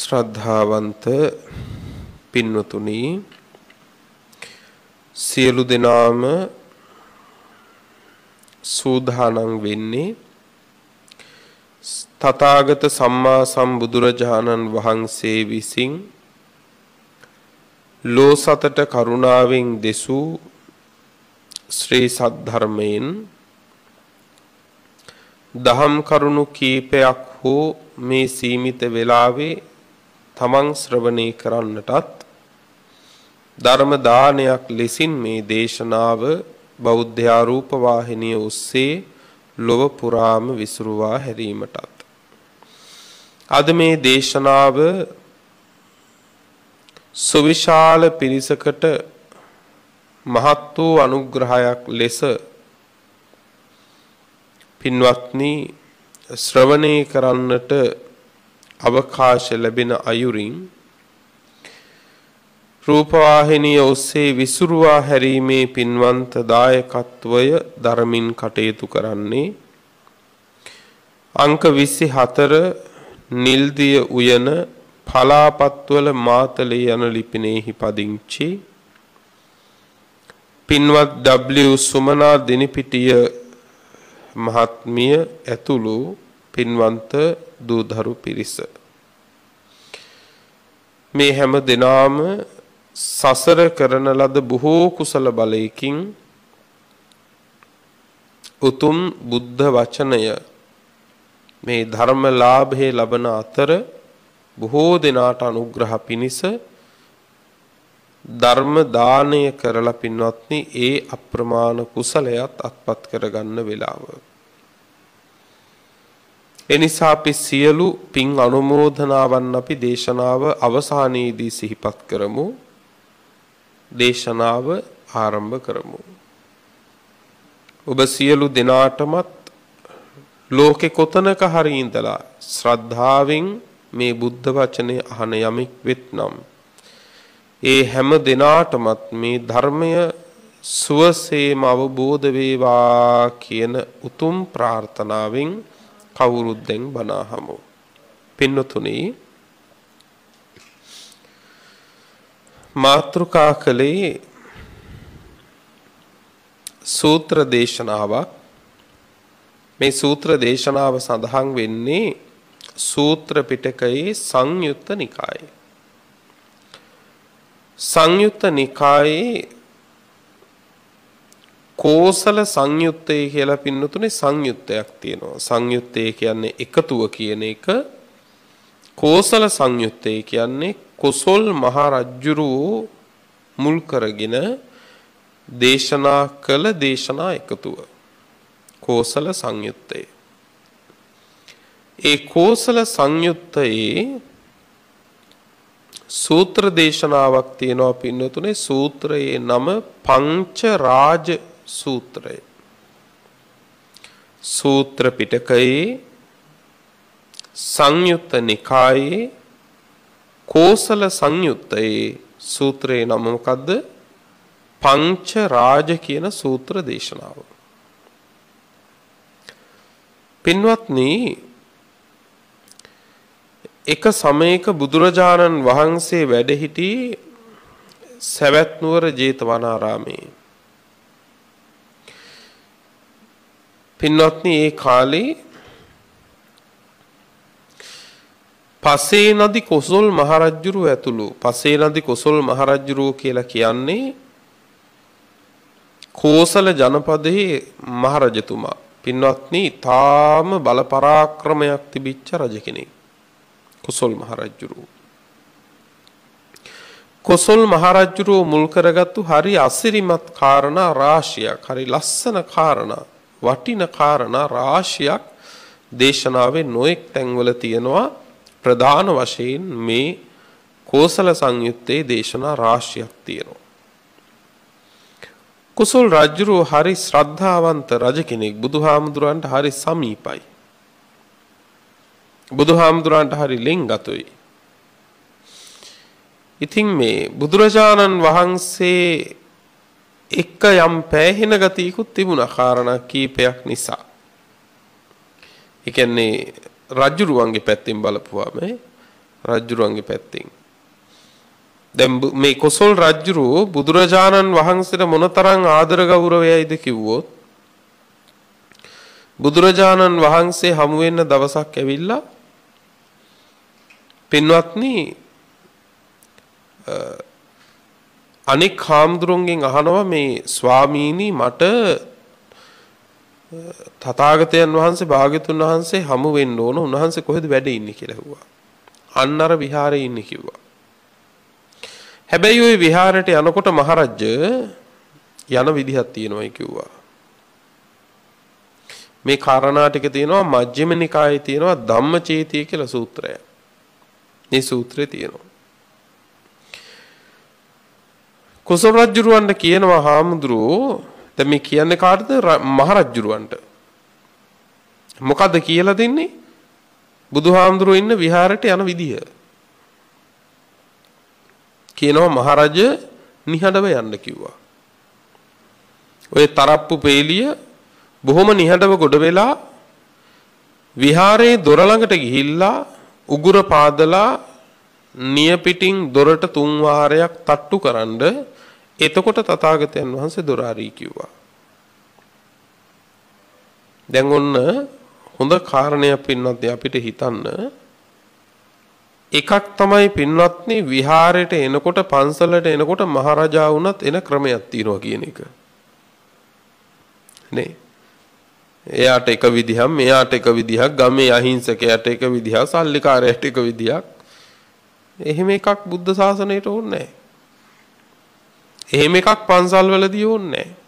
ශ්‍රද්ධාවන්ත පින්වතුනි සියලු දෙනාම සූදානම් වෙන්නේ තථාගත සම්මා සම්බුදුරජාණන් වහන්සේ විසින් ලෝසතට කරුණාවෙන් දෙසූ ශ්‍රී සද්ධර්මයෙන් දහම් කරුණු කීපයක් හෝ මේ සීමිත වෙලාවේ තමන් ශ්‍රවණය කරන්නටත් ධර්ම දානයක් ලෙසින් මේ දේශනාව බෞද්ධ ආරූප වාහිනිය ඔස්සේ ලොව පුරාම විසුරුවා හැරීමටත් අද මේ දේශනාව සුවිශාල පිරිසකට මහත් වූ අනුග්‍රහයක් ලෙස පින්වත්නි ශ්‍රවණය කරන්නට අවකාශ ලැබෙන අයුරින් රූපවාහිනිය ඔස්සේ විසුරුවා හැරීමේ පින්වන්ත දායකත්වය ධර්මින් කටයුතු කරන්නේ අංක 24 නිල්දිය උයන පලාපත්වල මාතලේ යන ලිපිනයෙහි පදිංචි පින්වත් W සුමනා දිනිපිටිය මහත්මිය ඇතුළු පින්වන්ත දූදරු පිරිස මේ හැම දිනාම සසර කරන ලද බොහෝ කුසල බලයකින් උතුම් බුද්ධ වචනය මේ ධර්ම ලාභේ ලබන අතර බොහෝ දිනාට අනුග්‍රහ පිණිස ධර්ම දානය කරලා පින්වත්නි ඒ අප්‍රමාණ කුසලයක් අත්පත් කරගන්න වෙලාව. එනිසා අපි සියලු පින් අනුමෝදනාවන් අපි දේශනාව අවසානයේදී සිහිපත් කරමු. දේශනාව ආරම්භ කරමු. ඔබ සියලු දෙනාටමත් ලෝකේ කොතනක හරි ඉඳලා ශ්‍රද්ධාවෙන් මේ බුද්ධ වචනේ අහන යමෙක් වෙත්නම් ඒ හැම දිනාටමත් මේ ධර්මය සුවසේම අවබෝධ වේවා කියන උතුම් ප්‍රාර්ථනාවෙන් කවුරුත් දැන් බණ අහමු. පින්වතුනි මාතෘකා කලේ සූත්‍ර දේශනාවක්. මේ සූත්‍ර දේශනාව සඳහන් වෙන්නේ සූත්‍ර පිටකයේ සංයුත්ත නිකායේ. සංයුත්ත නිකායේ කෝසල සංයුත්තය කියලා පින්නතුනේ සංයුත්තයක් තියෙනවා. සංයුත්තය කියන්නේ එකතුව කියන එක. කෝසල සංයුත්තය කියන්නේ කොසල් මහ රජුරෝ මුල් කරගෙන දේශනා කළ දේශනා එකතුව. කෝසල සංයුත්තය. ඒ කෝසල සංයුත්තයේ සූත්‍ර දේශනාවක් තියෙනවා පින්නතුනේ. සූත්‍රයේ නම පංච රාජ සූත්‍රය. සූත්‍ර පිටකයේ සංයුත්ත නිකායේ කෝසල සංයුත්තයේ සූත්‍රයේ නම මොකද්ද? පංච රාජ කියන සූත්‍ර දේශනාව. පින්වත්නි එක සමයක බුදුරජාණන් වහන්සේ වැඩ සිටි සවැත් නුවර ජේතවනාරාමේ. පින්වත්නි ඒ කාලේ පසේ නදි කොසල් මහරජුරුව ඇතුළු පසේ නදි කොසල් මහරජුරුව කියලා කියන්නේ කෝසල ජනපදයේ මහරජතුමා. පින්වත්නි තාම බල පරාක්‍රමයක් තිබිච්ච රජ කෙනෙක් කොසල් මහරජුරුව. කොසල් මහරජුරුව මුල් කරගත්තු හරි අසිරිමත් කාරණා රාශියක්, හරි ලස්සන කාරණා, වටින කාරණා රාශියක් දේශනාවේ නොඑක් තැන්වල තියෙනවා. ප්‍රධාන වශයෙන් මේ කෝසල සංයුත්තේ දේශනා රාශියක් තියෙනවා. කොසල් රජුරුව හරි ශ්‍රද්ධාවන්ත රජ කෙනෙක්. බුදුහාමුදුරන්ට හරි සමීපයි. බුදුහාමුදුරන්ට හරි ලෙන්ගතුයි. ඉතින් මේ බුදුරජාණන් වහන්සේ එක්ක යම් පෑහෙන ගතියකුත් තිබුණා කාරණා කීපයක් නිසා. ඒ කියන්නේ රජුරුවන්ගේ පැත්තෙන් බලපුවාම රජුරුවන්ගේ පැත්තෙන්. දැන් මේ කොසල් රජුරුව බුදුරජාණන් වහන්සේට මොනතරම් ආදර ගෞරවයයිද කිව්වොත් බුදුරජාණන් වහන්සේ හමු වෙන්න දවසක් ඇවිල්ලා පින්වත්නි අනෙක් හාමුදුරුවන්ගෙන් අහනවා මේ ස්වාමීනි මට තථාගතයන් වහන්සේ භාග්‍යතුන් වහන්සේ හමු වෙන්න ඕන උන්වහන්සේ කොහෙද වැඩ ඉන්නේ කියලා ඇහුවා. අන්න අර විහාරේ ඉන්නේ කිව්වා. හැබැයි ওই විහාරයට යනකොට මහරජ යන විදිහක් තියෙනවායි කිව්වා. මේ කාරණා ටික තියෙනවා මජ්ක්‍ධිම නිකායේ තියෙනවා ධම්මචේතිය කියලා සූත්‍රය. මේ සූත්‍රේ තියෙනවා. කොසල් රජුරවන්ට කියනවා හාමුදුරුවෝ දැන් මේ කියන්නේ කාටද මහරජුරවන්ට. මොකද්ද කියලා දෙන්නේ? බුදුහාමුදුරුවෝ ඉන්න විහාරයට යන විදිහ. කියනවා මහරජ නිහඬව යන්න කිව්වා. ඔය තරප්පු පේලිය බොහොම නිහඬව ගොඩ වෙලා විහාරයේ දොර ළඟට ගිහිල්ලා උගුර පාදලා නිය පිටින් දොරට 3 වාරයක් තට්ටු කරන්ඩ එතකොට තථාගතයන් වහන්සේ දොර ආරී කිව්වා. දැන් ඔන්න හොඳ කාරණයක් පින්වත්නි අපිට හිතන්න එකක් තමයි පින්වත්නි විහාරයට එනකොට පන්සලට එනකොට මහරජා වුණත් එන ක්‍රමයක් තියෙනවා කියන එක. නේ එයාට එක විදිහක් මෙයාට එක විදිහක් ගමේ අහිංසකයාට එක විදිහක් සල්ලිකාරයාට එක විදිහක් එහෙම එකක් බුද්ධ ශාසනයට ඕනේ නැහැ. එහෙම එකක් පන්සල් වලදී ඕනේ නැහැ.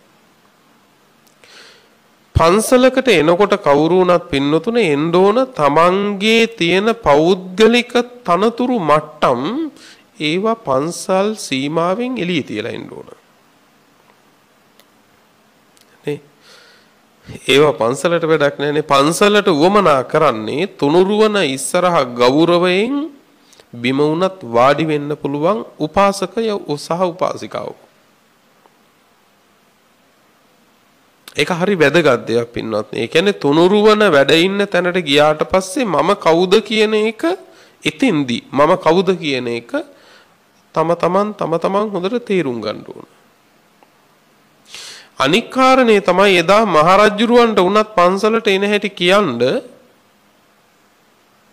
පන්සලකට එනකොට කවුරු වුණත් පින්නතුනේ එන්න ඕන තමන්ගේ තියෙන පෞද්ගලික තනතුරු මට්ටම් ඒවා පන්සල් සීමාවෙන් එළිය තියලා එන්න ඕන. ඒවා පන්සලට වැඩක් නැහැනේ. පන්සලට උවමනා කරන්නේ තුනුරුවන ඉස්සරහ ගෞරවයෙන් බිම වුණත් වාඩි වෙන්න පුළුවන් උපාසකය සහ උපාසිකාව. ඒක හරි වැදගත් දෙයක් පින්වත්නි. ඒ කියන්නේ තුනුරුවන වැඩ ඉන්න තැනට ගියාට පස්සේ මම කවුද කියන එක එතෙන්දී මම කවුද කියන එක තම තමන් හොඳට තේරුම් ගන්න ඕන. අනික් කාරණේ තමයි එදා මහරජුරවන්ට උනත් පන්සලට එන හැටි කියන්න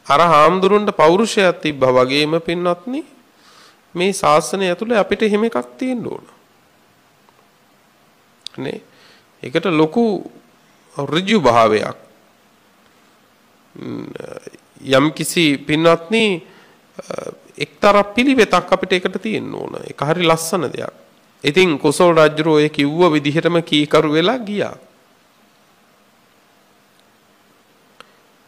අර හාමුදුරන්ට පෞරුෂයක් තිබ්බා වගේම පින්වත්නි මේ ශාසනය ඇතුලේ අපිට එහෙම එකක් තියෙන්න ඕන. නේ? ඒකට ලොකු ඍජු භාවයක් යම් කිසි පින්වත්නි එක්තරා පිළිවෙතක් අපිට ඒකට තියෙන්න ඕන. ඒක හරි ලස්සන දෙයක්. ඉතින් කොසල් රජුරෝ ඒ කිව්ව විදිහටම කීකරු වෙලා ගියා.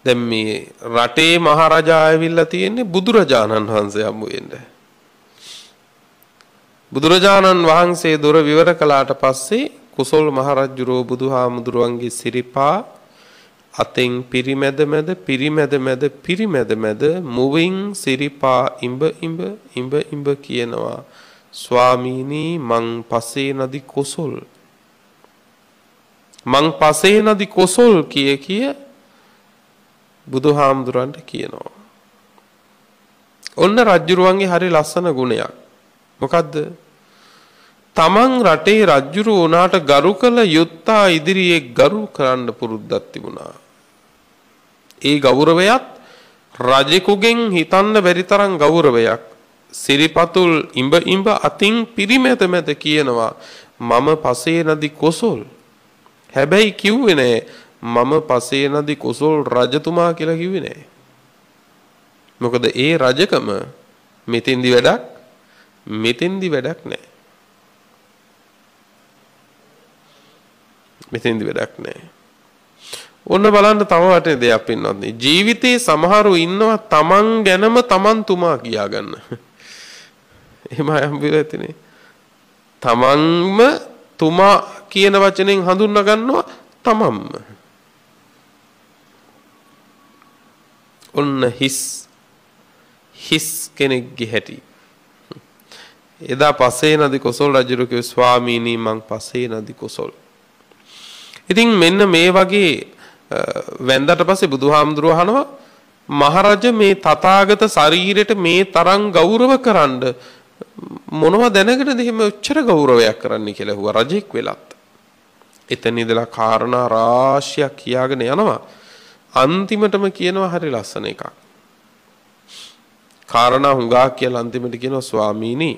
දැන් මේ රටේ මහරජා ආවිල්ලා තියෙන්නේ බුදුරජාණන් වහන්සේ හමු වෙන්න. බුදුරජාණන් වහන්සේ දොර විවර කළාට පස්සේ කොසල් මහරජුරෝ බුදුහාමුදුරුවන්ගේ සිරිපා අතෙන් පිරිමැද මැද මුවින් සිරිපා ඉඹ කියනවා ස්වාමීනි මං පසේ නදි කොසල් කිය බුදුහාමුදුරන්ට කියනවා. ඔන්න රජුරුවන්ගේ හරි ලස්සන ගුණයක්. මොකද්ද? තමන් රටේ රජුරු උනාට ගරු කළ යුත්තා ඉදිරියේ ගරු කරන්න පුරුද්දක් තිබුණා. ඒ ගෞරවයත් රජෙකුගෙන් හිතන්න බැරි තරම් ගෞරවයක්. සිරිපතුල් ඉඹ අතින් පිරිමැද කියනවා මම පසේ නදි කොසල්. හැබැයි කිව්වේ නෑ මම පසේ නදි කොසල් රජතුමා කියලා කිව්වේ නෑ. මොකද ඒ රජකම මෙතෙන්දි වැඩක් නෑ. මෙතෙන්දි වැඩක් නෑ. ඔන්න බලන්න තව වටේ දෙයක් පින්නත් ජීවිතේ සමහරු ඉන්නවා තමන් ගැනම තමන් තුමා කියාගන්න. එහෙම හම්බෙලා ඇතිනේ. තමන්ම තුමා කියන වචනෙන් හඳුන්වා ගන්නවා තමන්ම. ඔන්න හිස් කෙනෙක්ගේ හැටි. එදා පසේ නදි කොසල් රජුරු කිව්ව ස්වාමීනි මං පසේ නදි කොසල්. ඉතින් මෙන්න මේ වගේ වැන්දට පස්සේ බුදුහාමුදුරුවෝ අහනවා මහරජ මේ තථාගත ශරීරයට මේ තරම් ගෞරව කරන්න මොනවා දැනගෙනද එහෙම උච්චර ගෞරවයක් කරන්න කියලා හුවා රජෙක් වෙලත්. එතන ඉඳලා කාරණා රාශියක් කියාගෙන යනවා. අන්තිමටම කියනවා හරි ලස්සන එකක්. කාරණා හුඟා කියලා අන්තිමට කියනවා ස්වාමීනි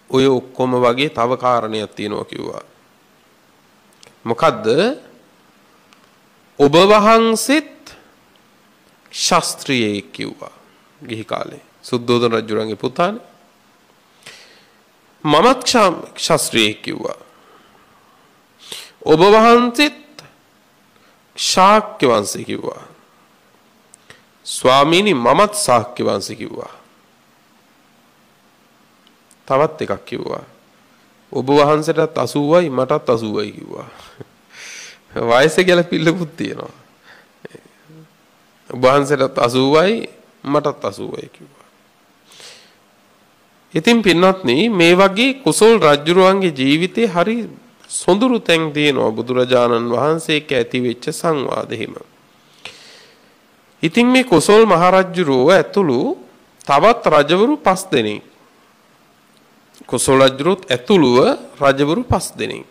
ඔය ඔක්කොම වගේ තව කාරණයක් තියෙනවා කිව්වා. මොකද්ද? ඔබ වහන්සේත් ශාස්ත්‍රීයෙක් කිව්වා. ගිහි කාලේ සුද්ධෝදන රජුරන්ගේ පුතානේ. මමත් ශාස්ත්‍රීයෙක් කිව්වා. ඔබ වහන්සේත් ශාක්‍ය වංශේ කිව්වා. ස්වාමීනි මමත් ශාක්‍ය වංශේ කිව්වා. තවත් එකක් කිව්වා. ඔබ වහන්සේටත් 80යි මටත් 80යි කිව්වා. වයසේ කියලා පිළිලකුත් තියෙනවා. ඔබ වහන්සේටත් 80යි මටත් 80යි කිව්වා. ඉතින් පින්වත්නි මේ වගේ කුසල් රජුරුවන්ගේ ජීවිතේ හරි සොඳුරු තැන් තියෙනවා බුදුරජාණන් වහන්සේක ඇති වෙච්ච සංවාදෙහිම. ඉතින් මේ කුසල් මහරජුරුව ඇතුළු තවත් රජවරු 5 දෙනෙක්. කුසල් රජුරුත් ඇතුළුව රජවරු 5 දෙනෙක්.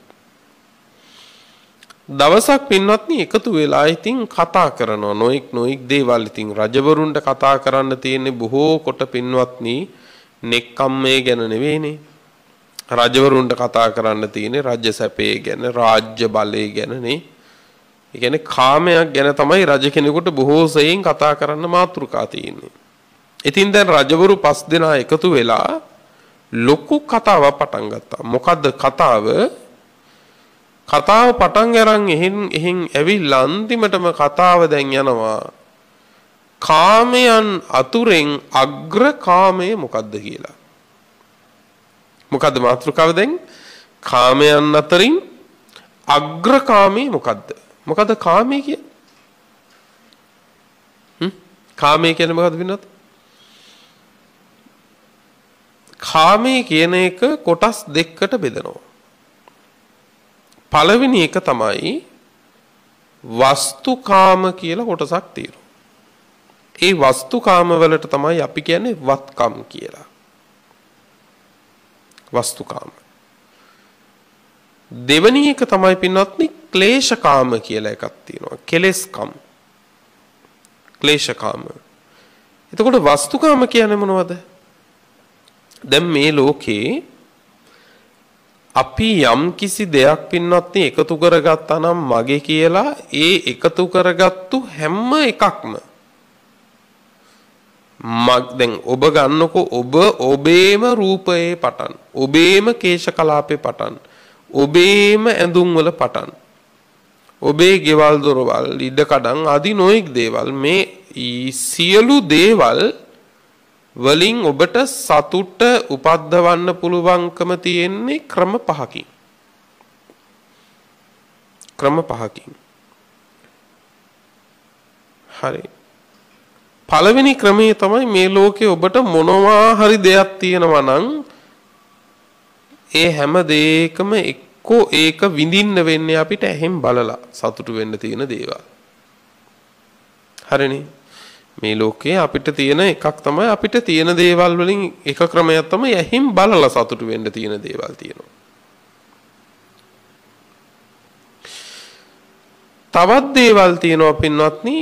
දවසක් පින්වත්නි එකතු වෙලා ඉතින් කතා කරනවා නොඑක් දේවල්. ඉතින් රජවරුන්ට කතා කරන්න තියෙන්නේ බොහෝ කොට පින්වත්නි නෙක්ඛම්මේ ගැන නෙවෙයිනේ. රජවරුන්ට කතා කරන්න තියෙන්නේ රාජ්‍ය සැපේ ගැන, රාජ්‍ය බලය ගැන නේ. ඒ කියන්නේ කාමයක් ගැන තමයි රජ කෙනෙකුට බොහෝ සෙයින් කතා කරන්න මාතෘකා තියෙන්නේ. ඉතින් දැන් රජවරු 5 දෙනා එකතු වෙලා ලොකු කතාවක් පටන් ගත්තා. මොකද්ද කතාව? කතාව පටන් අරන් එහෙන් ඇවිල්ලා අන්තිමටම කතාව දැන් යනවා කාමයන් අතුරෙන් අග්‍ර කාමය මොකද්ද කියලා. මොකද්ද මාතෘකාව දැන්? කාමයන් අතරින් අග්‍ර කාමය මොකද්ද? මොකද්ද කාමය කියන්නේ? කාමය කියන්නේ මොකද්ද වෙනවද? කාමය කියන එක කොටස් දෙකකට බෙදනවා. පළවෙනි එක තමයි වස්තුකාම කියලා කොටසක් තියෙනවා. ඒ වස්තුකාම වලට තමයි අපි කියන්නේ වත්කම් කියලා. වස්තුකාම. දෙවෙනි එක තමයි පින්වත්නි ක්ලේශකාම කියලා එකක් තියෙනවා. කෙලෙස්කම්. ක්ලේශකාම. එතකොට වස්තුකාම කියන්නේ මොනවද? දැන් මේ ලෝකේ අපි යම් කිසි දෙයක් පින්වත්නි එකතු කරගත්තා නම් මගේ කියලා ඒ එකතු කරගත්තු හැම එකක්ම දැන් ඔබ ගන්නකො ඔබ ඔබේම රූපයේ පටන් ඔබේම කේශ කලාපේ පටන් ඔබේම ඇඳුම් වල පටන් ඔබේ ගෙවල් දොරවල් ඉඩකඩම් ආදී නොඑක් දේවල් මේ සියලු දේවල් වලින් ඔබට සතුට උපද්දවන්න පුළුවන්කම තියෙන්නේ ක්‍රම පහකින්. ක්‍රම පහකින්. හරි. පළවෙනි ක්‍රමය තමයි මේ ලෝකේ ඔබට මොනවා හරි දෙයක් තියෙනවා නම් ඒ හැම දෙයකම එක්කෝ ඒක විඳින්න වෙන්නේ අපිට ඇහෙන් බලලා සතුටු වෙන්න තියෙන දේවල්. හරිනේ. මේ ලෝකේ අපිට තියෙන එකක් තමයි අපිට තියෙන දේවල් වලින් එක ක්‍රමයක් තමයි ඇහිම් බලලා සතුටු වෙන්න තියෙන දේවල් තියෙනවා. තවත් දේවල් තියෙනවා පින්වත්නි.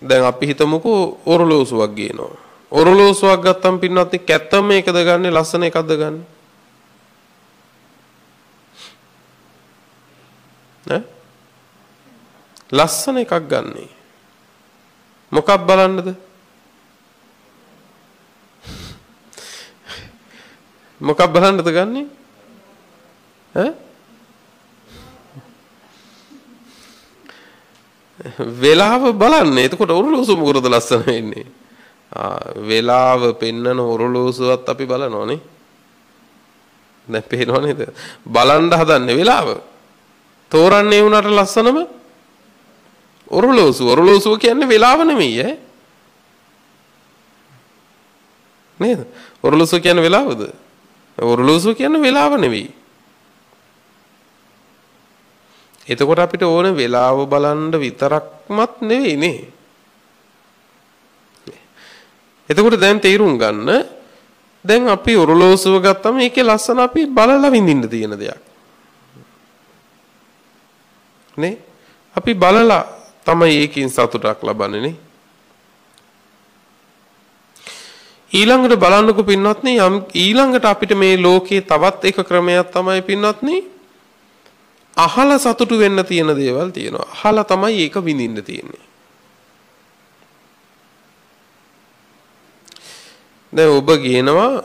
දැන් අපි හිතමුකෝ ඔරලෝසුවක් ගේනවා. ඔරලෝසුවක් ගත්තම පින්වත්නි කැත්තම එකද ගන්නෙ ලස්සන එකක්ද ගන්නෙ? ඈ? ලස්සන එකක් ගන්නෙ. මොකක් බලන්නද? මොකක් බලන්නද ගන්නෙ? ඈ? වෙලාව බලන්න. එතකොට ඔරලෝසුව මොකටද ලස්සන වෙන්නේ? වෙලාව පෙන්නන ඔරලෝසුවත් අපි බලනවානේ. දැන් පේනව නේද? බලන්න හදන්නේ වෙලාව. තෝරන්නේ උනාට ලස්සනම ඔරලෝසුව කියන්නේ වෙලාව නෙමෙයි ඈ. නේද? ඔරලෝසුව කියන්නේ වෙලාවද? ඔරලෝසුව කියන්නේ වෙලාව නෙවෙයි. එතකොට අපිට ඕන වෙලාව බලන්න විතරක්මත් නෙවෙයි නේ. එතකොට දැන් තේරුම් ගන්න දැන් අපි ඔරලෝසුව ගත්තම ඒකේ ලස්සන අපි බලලා විඳින්න තියෙන දෙයක්. නේ? අපි බලලා තමයි ඒකෙන් සතුටක් ලබන්නේ නේ. ඊළඟට බලන්නකො පින්වත්නි යම් ඊළඟට අපිට මේ ලෝකේ තවත් එක ක්‍රමයක් තමයි පින්වත්නි අහලා සතුටු වෙන්න තියෙන දේවල් තියෙනවා. අහලා තමයි ඒක විඳින්න තියෙන්නේ. දැන් ඔබ ගේනවා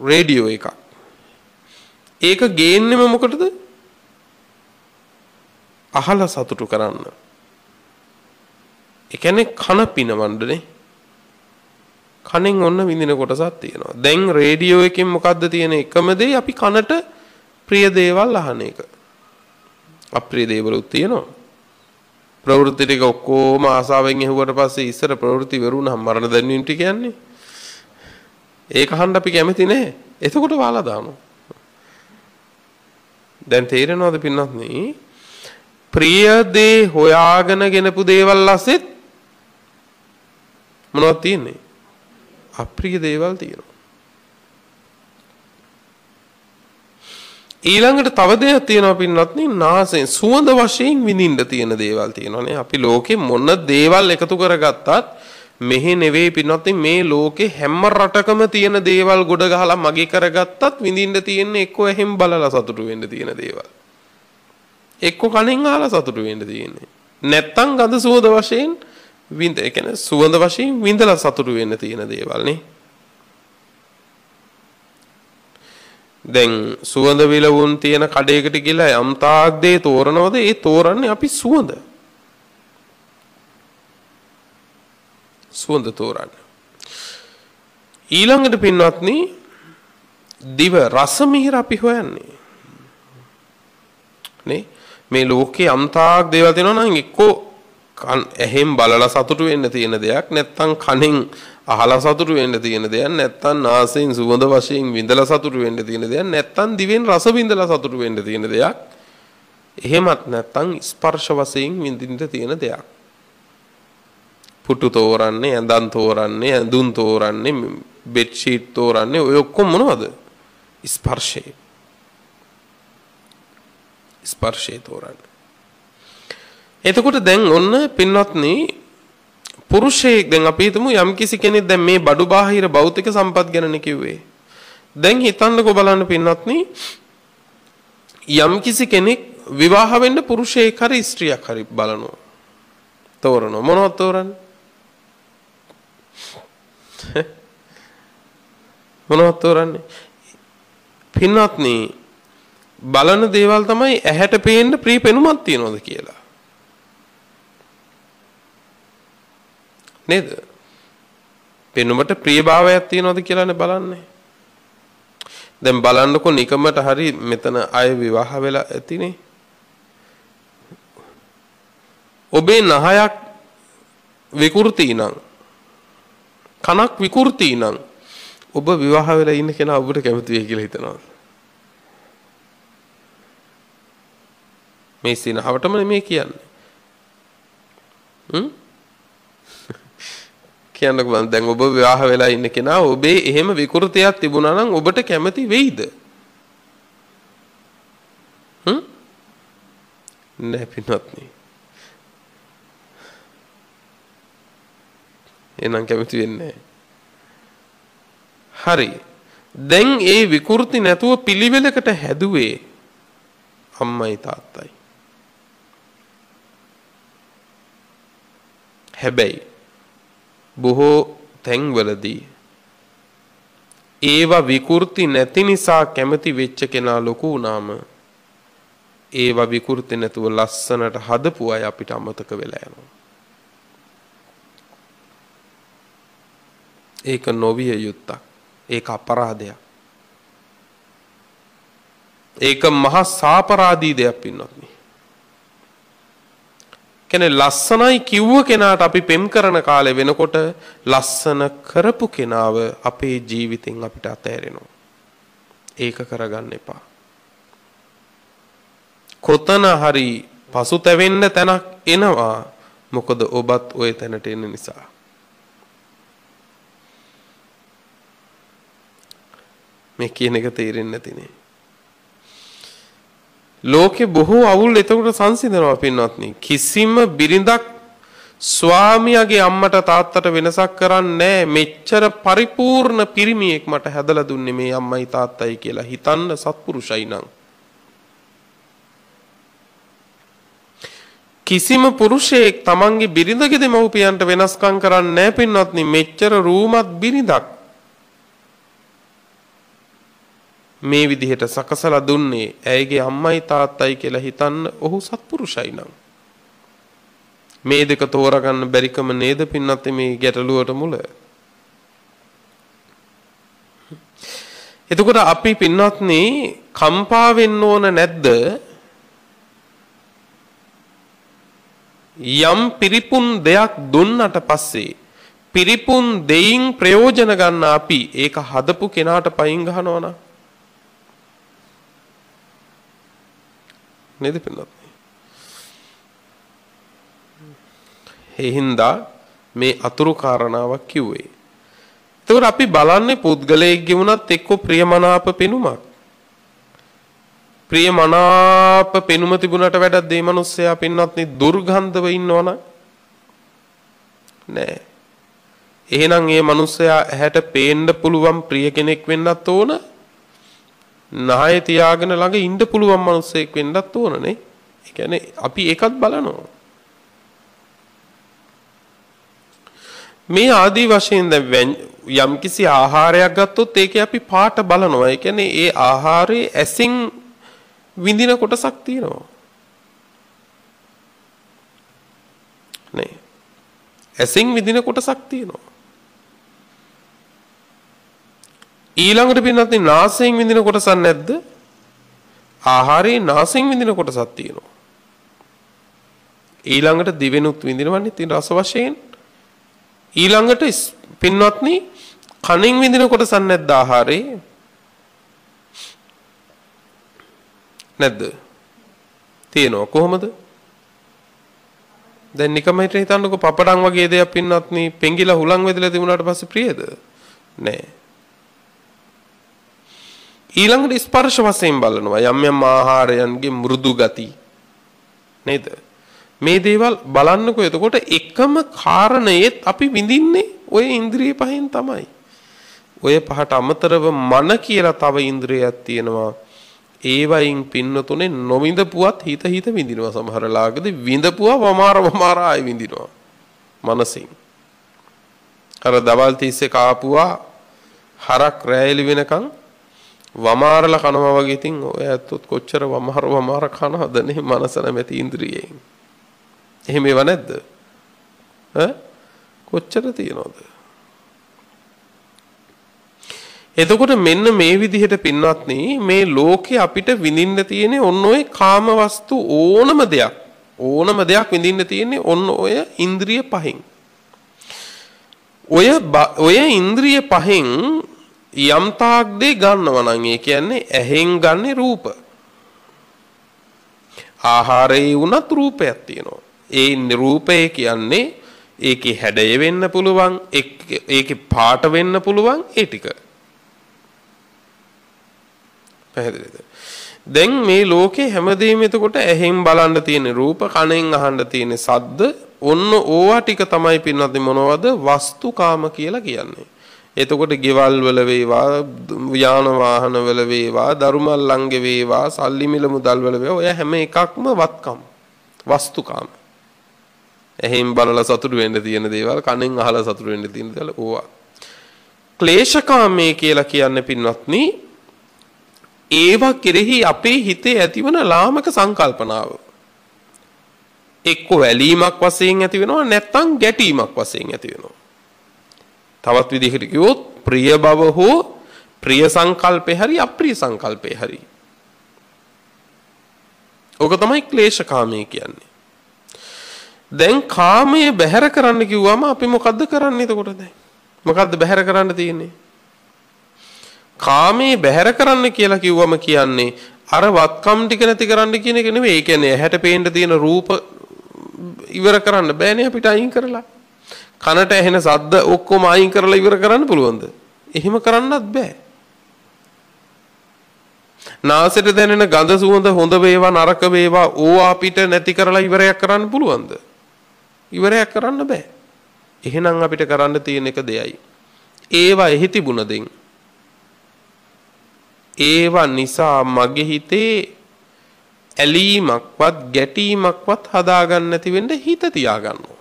රේඩියෝ එකක්. ඒක ගේන්නෙම මොකටද? අහලා සතුටු කරන්න. ඒ කියන්නේ කන පිනවන්නනේ. කනෙන් ඔන්න විඳින කොටසක් තියෙනවා. දැන් රේඩියෝ එකෙන් මොකද්ද තියෙන එකම දේ අපි කනට ප්‍රිය දේවල් අහන එක. අප්‍රිය දේවලුත් තියෙනවා. ප්‍රවෘත්ති ටික ඔක්කොම ආසාවෙන් ඇහුවට පස්සේ ඉස්සර ප්‍රවෘත්ති වරුණාම මරණ දැන්වීම ටික කියන්නේ. ඒක අහන්න අපි කැමති නැහැ. එතකොට වාලා දානවා. දැන් තේරෙනවද පින්වත්නි? ප්‍රිය දේ හොයාගෙන ගෙනපු දේවල් ඇසෙත් මොනවද තියෙන්නේ? අප්‍රිය දේවල් තියෙනවා. ඊළඟට තව දෙයක් තියෙනවා පින්වත්නි නාසයෙන් සුවඳ වශයෙන් විඳින්න තියෙන දේවල් තියෙනවානේ. අපි ලෝකේ මොන දේවල් එකතු කරගත්තත් මෙහි නෙවෙයි පින්වත්නි මේ ලෝකේ හැම රටකම තියෙන දේවල් ගොඩ ගහලා මගේ කරගත්තත් විඳින්න තියෙන්නේ එක්ක එහෙම් බලලා සතුටු වෙන්න තියෙන දේවල්. එක්ක කණෙන් අහලා සතුටු වෙන්න තියෙන්නේ. නැත්තම් ගඳ සුවඳ වශයෙන් විඳ ඒ කියන්නේ සුවඳ වශයෙන් විඳලා සතුටු වෙන්න තියෙන දේවල් නේ. දැන් සුවඳ විලවුන් තියෙන කඩේකට ගිහලා යම් තාක් දේ තෝරනවද? ඒ තෝරන්නේ අපි සුවඳ. සුවඳ තෝරන්නේ. ඊළඟට පින්වත්නි දිව රස මිහිර අපි හොයන්නේ. නේ? මේ ලෝකේ යම් තාක් දේවල් තියෙනවා නම් එක්කෝ ඇහෙන් බලලා සතුටු වෙන්න තියෙන දෙයක් නැත්නම් කනෙන් අහලා සතුටු වෙන්න තියෙන දෙයක් නැත්නම් නාසයෙන් සුවඳ වශයෙන් විඳලා සතුටු වෙන්න තියෙන දෙයක් නැත්නම් දිවෙන් රස විඳලා සතුටු වෙන්න තියෙන දෙයක් එහෙමත් නැත්නම් ස්පර්ශ වශයෙන් විඳින්න තියෙන දෙයක් පුටු තෝරන්නේ ඇඳන් තෝරන්නේ ඇඳුම් තෝරන්නේ බෙඩ් ෂීට් තෝරන්නේ ඔය ඔක්කොම මොනවද ස්පර්ශේ තෝරන්නේ එතකොට දැන් ඔන්න පින්වත්නි පුරුෂයෙක් දැන් අපි හිතමු යම්කිසි කෙනෙක් දැන් මේ බඩු බාහිර භෞතික සම්පත් ගැනනේ කිව්වේ. දැන් හිතන්නකෝ බලන්න පින්වත්නි යම්කිසි කෙනෙක් විවාහ වෙන්න පුරුෂයෙක් හරි ස්ත්‍රියක් හරි බලනවා. තෝරනවා. මොනවද තෝරන්නේ? මොනවද තෝරන්නේ? පින්වත්නි බලන දේවල් තමයි ඇහැට පේන්න ප්‍රිය පෙනුමක් තියනවද කියලා. නේද? පෙනුමට ප්‍රියභාවයක් තියනවද කියලානේ බලන්නේ. දැන් බලන්නකො නිකමට හරි මෙතන අය විවාහ වෙලා ඇතිනේ. ඔබේ නහයක් විකෘති නම් කනක් විකෘති නම් ඔබ විවාහ වෙලා ඉන්න කෙනා ඔබට කැමති වෙයි කියලා හිතනවා. මේ සිනහවටම නෙමෙයි කියන්නේ. කියන්නකෝ මම දැන් ඔබ විවාහ වෙලා ඉන්න කෙනා ඔබේ එහෙම විකෘතියක් තිබුණා නම් ඔබට කැමති වෙයිද? නෑ පින්වත්නි. එනම් කැමති වෙන්නේ නෑ. හරි. දැන් ඒ විකෘති නැතුව පිළිවෙලකට හැදුවේ අම්මයි තාත්තයි. හැබැයි බොහෝ තැන්වලදී ඒවා විකෘති නැති නිසා කැමති වෙච්ච කෙනා ලොකු වුණාම ඒවා විකෘති නැතුව ලස්සනට හදපු අය අපිට අමතක වෙලා යනවා. ඒක නොවිය යුත්තක්. ඒක අපරාධයක්. ඒක මහා සාපරාධී දෙයක් පින්වත්නි. කෙනේ ලස්සනයි කිව්ව කෙනාට අපි පෙම් කරන කාලේ වෙනකොට ලස්සන කරපු කෙනාව අපේ ජීවිතෙන් අපිට අතහැරෙනවා. ඒක කරගන්න එපා. කොතන හරි පසුතැවෙන්න තැනක් එනවා. මොකද ඔබත් ওই තැනට එන නිසා. මේ කියන එක තේරෙන්නේ නැතිනේ. ලෝකේ බොහෝ අවුල් එතකොට සංසිඳනවා පින්වත්නි. කිසිම බිරිඳක් ස්වාමියාගේ අම්මට තාත්තට වෙනසක් කරන්නේ මෙච්චර පරිපූර්ණ පිරිමියෙක් මට හැදලා දුන්නේ මේ අම්මයි තාත්තයි කියලා හිතන්න සත්පුරුෂයි නම්. කිසිම පුරුෂයෙක් තමන්ගේ බිරිඳගේ දෙමව්පියන්ට වෙනස්කම් කරන්නේ නැහැ පින්වත්නි. මෙච්චර රූමත් බිරිඳක් මේ විදිහට සකසලා දුන්නේ ඇයගේ අම්මයි තාත්තයි කියලා හිතන්න ඔහු සත්පුරුෂයි නම්. මේ දෙක තෝරගන්න බැරිකම නේද පින්වත්නි මේ ගැටලුවට මුල. එතකොට අපි පින්වත්නි කම්පා වෙන්න ඕන නැද්ද? යම් පිරිපුන් දෙයක් දුන්නට පස්සේ පිරිපුන් දෙයින් ප්‍රයෝජන ගන්න අපි ඒක හදපු කෙනාට පයින් ගහනවා නම් නේද පින්වත්නි? ඒ හින්දා මේ අතුරු කාරණාවක් කිව්වේ. එතකොට අපි බලන්නේ පුද්ගලයෙක්ගේ වුණත් එක්ක ප්‍රියමනාප පෙනුමක්. ප්‍රියමනාප පෙනුම තිබුණට වැඩක් මේ මිනිස්සයා පින්වත්නි දුර්ගන්ධව ඉන්නවනම් නෑ. එහෙනම් මේ මිනිස්සයා ඇහැට පේන්න පුළුවන් ප්‍රිය කෙනෙක් වෙන්නත් ඕන. නහය තියාගෙන ළඟ ඉන්න පුළුවන් මිනිස්සෙක් වෙන්නත් ඕනනේ. ඒ කියන්නේ අපි ඒකත් බලනවා. මේ ආදී වශයෙන් දැන් යම්කිසි ආහාරයක් ගත්තොත් ඒකේ අපි පාට බලනවා. ඒ කියන්නේ ඒ ආහාරයේ ඇසින් විඳින කොටසක් තියෙනවා. නේ. ඇසින් විඳින කොටසක් තියෙනවා. ඊළඟට පින්නත් නාසයෙන් විඳින කොටසක් නැද්ද? ආහාරයේ නාසයෙන් විඳින කොටසක් තියෙනවා. ඊළඟට දිවෙනුත් විඳිනවන්නේ තියෙන රස වශයෙන්. ඊළඟට පින්වත්නි කනින් විඳින කොටසක් නැද්ද ආහාරයේ? නැද්ද? තියෙනවා. කොහොමද? දැන් නිකම්ම හිතන්නකො පපඩම් වගේ දෙයක් පින්වත්නි පෙඟිලා හුලං වෙදලා තිබුණාට පස්සේ ප්‍රියද? නෑ. ඊළඟට ස්පර්ශ වශයෙන් බලනවා යම් යම් ආහාරයන්ගේ මෘදු ගති නේද? මේ දේවල් බලන්නකො එතකොට එකම කාරණේත් අපි විඳින්නේ ওই ඉන්ද්‍රිය පහෙන් තමයි. ඔය පහට අමතරව මන කියලා තව ඉන්ද්‍රියක් තියෙනවා. ඒවයින් පින්නතුනේ නොවිඳපුවත් හිත විඳිනවා. සමහර ලාගදී විඳපුවා වමාර ආයි විඳිනවා මනසින්. අර දවල් තිස්සේ කාපුවා හරක් රැයලි වෙනකන් වමාරලා කනවා වගේ. ඉතින් ඔය ඇත්තොත් කොච්චර වමාර කනවද නේ මනස නැමැති ඉන්ද්‍රියෙන්. එහෙම ඒව නැද්ද? කොච්චර තියනවද? එතකොට මෙන්න මේ විදිහට පින්වත්නි මේ ලෝකේ අපිට විඳින්න තියෙන්නේ ඔන්න ඔය කාම වස්තු ඕනම දෙයක් විඳින්න තියෙන්නේ ඔන්න ඔය ඉන්ද්‍රිය පහෙන්. ඔය ඉන්ද්‍රිය පහෙන් යම් තාක් දේ ගන්නවා නම් ඒ කියන්නේ ඇහෙන් ගන්නේ රූප. ආහාරයේ උනත් රූපයක් තියෙනවා. ඒ රූපය කියන්නේ ඒකේ හැඩය වෙන්න පුළුවන්, ඒකේ පාට වෙන්න පුළුවන් ඒ ටික. පැහැදිලිද? දැන් මේ ලෝකේ හැමදේම එතකොට ඇහෙන් බලන්න තියෙන රූප, කනෙන් අහන්න තියෙන ශබ්ද, ඔන්න ඕවා ටික තමයි පින්නත් මොනවද? වස්තුකාම කියලා කියන්නේ. එතකොට ගෙවල් වල වේවා, යාන වාහන වල වේවා, දරුමල්ලන්ගේ වේවා, සල්ලි මිල මුදල් වල වේවා, ඔය හැම එකක්ම වත්කම්. වස්තුකාම. එහෙන් බලලා සතුටු වෙන්න තියෙන දේවල්, කනෙන් අහලා සතුටු වෙන්න තියෙන දේවල් ඕවා. ක්ලේශකාමයේ කියලා කියන්නේ පින්වත්නි ඒවා කෙරෙහි අපේ හිතේ ඇතිවන ලාමක සංකල්පනාව. එක්ක වැලීමක් වශයෙන් ඇති වෙනවා, නැත්නම් ගැටීමක් වශයෙන් ඇති වෙනවා. තවත් විදිහකට කිව්වොත් ප්‍රිය බව හෝ ප්‍රිය සංකල්පේ හරි අප්‍රිය සංකල්පේ හරි. ඕක තමයි ක්ලේශකාමයේ කියන්නේ. දැන් කාමයේ බැහැර කරන්න කිව්වම අපි මොකද්ද කරන්නේ එතකොට දැන්? මොකද්ද බැහැර කරන්න තියෙන්නේ? කාමයේ බැහැර කරන්න කියලා කිව්වම කියන්නේ අර වත්කම් ටික නැති කරන්න කියන එක නෙවෙයි. ඒ කියන්නේ ඇහැට පේන්න තියෙන රූප ඉවර කරන්න බෑනේ අපිට අයින් කරලා. කනට ඇහෙන ශබ්ද ඔක්කොම අයින් කරලා ඉවර කරන්න පුළුවන්ද? එහෙම කරන්නත් බෑ. නාසයට දැනෙන ගඳ සුවඳ හොඳ වේවා නරක වේවා ඕවා අපිට නැති කරලා ඉවරයක් කරන්න පුළුවන්ද? ඉවරයක් කරන්න බෑ. එහෙනම් අපිට කරන්න තියෙන එක දෙයයි. ඒවා එහි තිබුණ දෙන්. ඒවා නිසා මගේ හිතේ ඇලීමක්වත් ගැටීමක්වත් හදාගන්න නැති වෙන්න හිත තියාගන්නවා.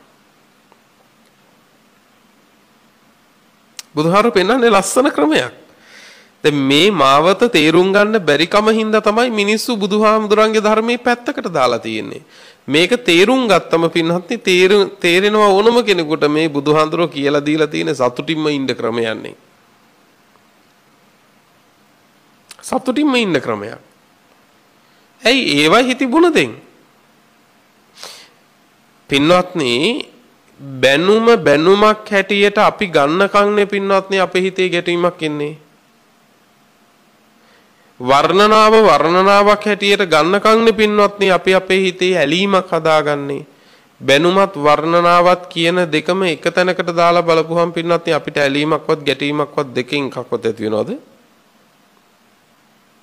බුදුහාරු පෙන්නන්නේ ලස්සන ක්‍රමයක්. දැන් මේ මාවත තේරුම් ගන්න බැරි කම හින්දා තමයි මිනිස්සු බුදුහාමුදුරන්ගේ ධර්මයේ පැත්තකට දාලා තියෙන්නේ. මේක තේරුම් ගත්තම පින්වත්නි තේරෙනවා ඕනම කෙනෙකුට මේ බුදුහාමුදුරෝ කියලා දීලා තියෙන සතුටින්ම ඉන්න ක්‍රමයන්නේ. සතුටින්ම ඉන්න ක්‍රමයක්. ඇයි ඒවා හිතිබුණ දෙන්? පින්වත්නි බැනුමක් හැටියට අපි ගන්නකන්නේ පින්වත්නි අපේ හිතේ ගැටීමක් එන්නේ. වර්ණනාවක් හැටියට ගන්නකන්නේ පින්වත්නි අපි අපේ හිතේ ඇලීමක් හදාගන්නේ. බැනුමත් වර්ණනාවත් කියන දෙකම එක තැනකට දාලා බලපුවහම පින්වත්නි අපිට ඇලීමක්වත් ගැටීමක්වත් දෙකෙන් එකක්වත් ඇති වෙනවද?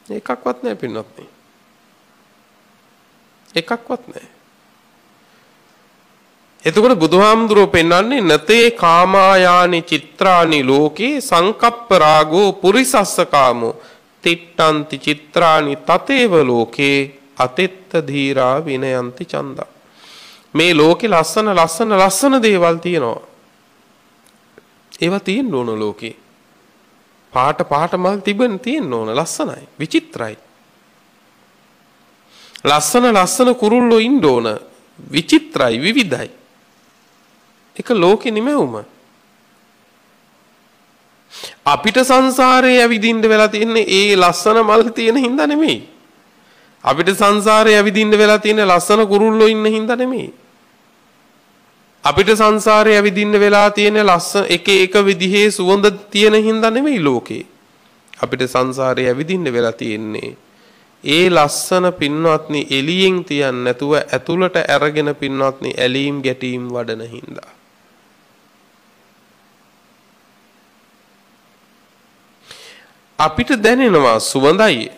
එකක්වත් නැහැ පින්වත්නි. එකක්වත් නැහැ. එතකොට බුදුහාමුදුරුවෝ පෙන්වන්නේ නතේ කාමායානි චිත්‍රානි ලෝකේ සංකප්ප රාගෝ පුරිසස්ස කාමෝ තිට්ඨන්ති චිත්‍රානි තතේව ලෝකේ අතෙත්ත ධීරා විනයන්ති චන්දා. මේ ලෝකේ ලස්සන දේවල් තියෙනවා. ඒවා තියෙන්න ඕන ලෝකේ. පාට මල් තියෙන්න ඕන ලස්සනයි විචිත්‍රයි. ලස්සන කුරුල්ලෝ ඉන්න ඕන විචිත්‍රයි විවිධයි. එක ලෝකෙ නිමෙවුම. අපිට සංසාරේ ඇවිදින්න වෙලා තින්නේ ඒ ලස්සන මල් තියෙන හින්දා නෙමෙයි. අපිට සංසාරේ ඇවිදින්න වෙලා තියෙන්නේ ලස්සන කුරුල්ලෝ ඉන්න හින්දා නෙමෙයි. අපිට සංසාරේ ඇවිදින්න වෙලා තියෙන්නේ ලස්සන එක විදිහේ සුවඳ තියෙන හින්දා නෙමෙයි ලෝකේ. අපිට සංසාරේ ඇවිදින්න වෙලා තියෙන්නේ ඒ ලස්සන පින්වත්නි එළියෙන් තියන්නේ නැතුව ඇතුළට අරගෙන පින්වත්නි ඇලීම් ගැටීම් වඩන හින්දා. අපිට දැනෙනවා සුවඳයි.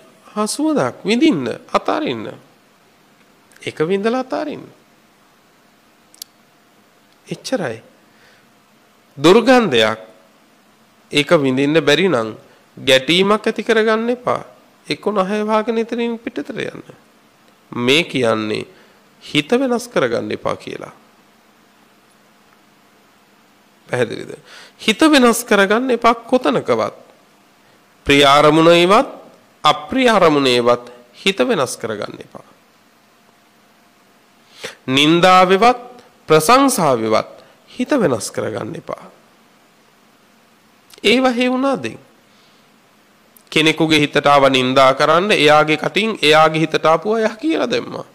සුවඳක් විඳින්න අතාරින්න. එක විඳලා අතාරින්න. එච්චරයි. දුර්ගන්ධයක් ඒක විඳින්න බැරි නම් ගැටීමක් ඇති කරගන්න එපා. එක්ක නහය වහගෙන ඉතින් පිටතට යන්න. මේ කියන්නේ හිත වෙනස් කරගන්න එපා කියලා. පැහැදිලිද? හිත වෙනස් කරගන්න එපා කොතනකවත්. ප්‍රිය අරමුණේවත් අප්‍රිය අරමුණේවත් හිත වෙනස් කරගන්න එපා. නින්දාවෙවත් ප්‍රශංසාවෙවත් හිත වෙනස් කරගන්න එපා. ඒව හේවුණාද? කෙනෙකුගේ හිතට ආව නින්දා කරන්න එයාගේ කටින් එයාගේ හිතට ආපුවා එයා කියලා දැම්මා.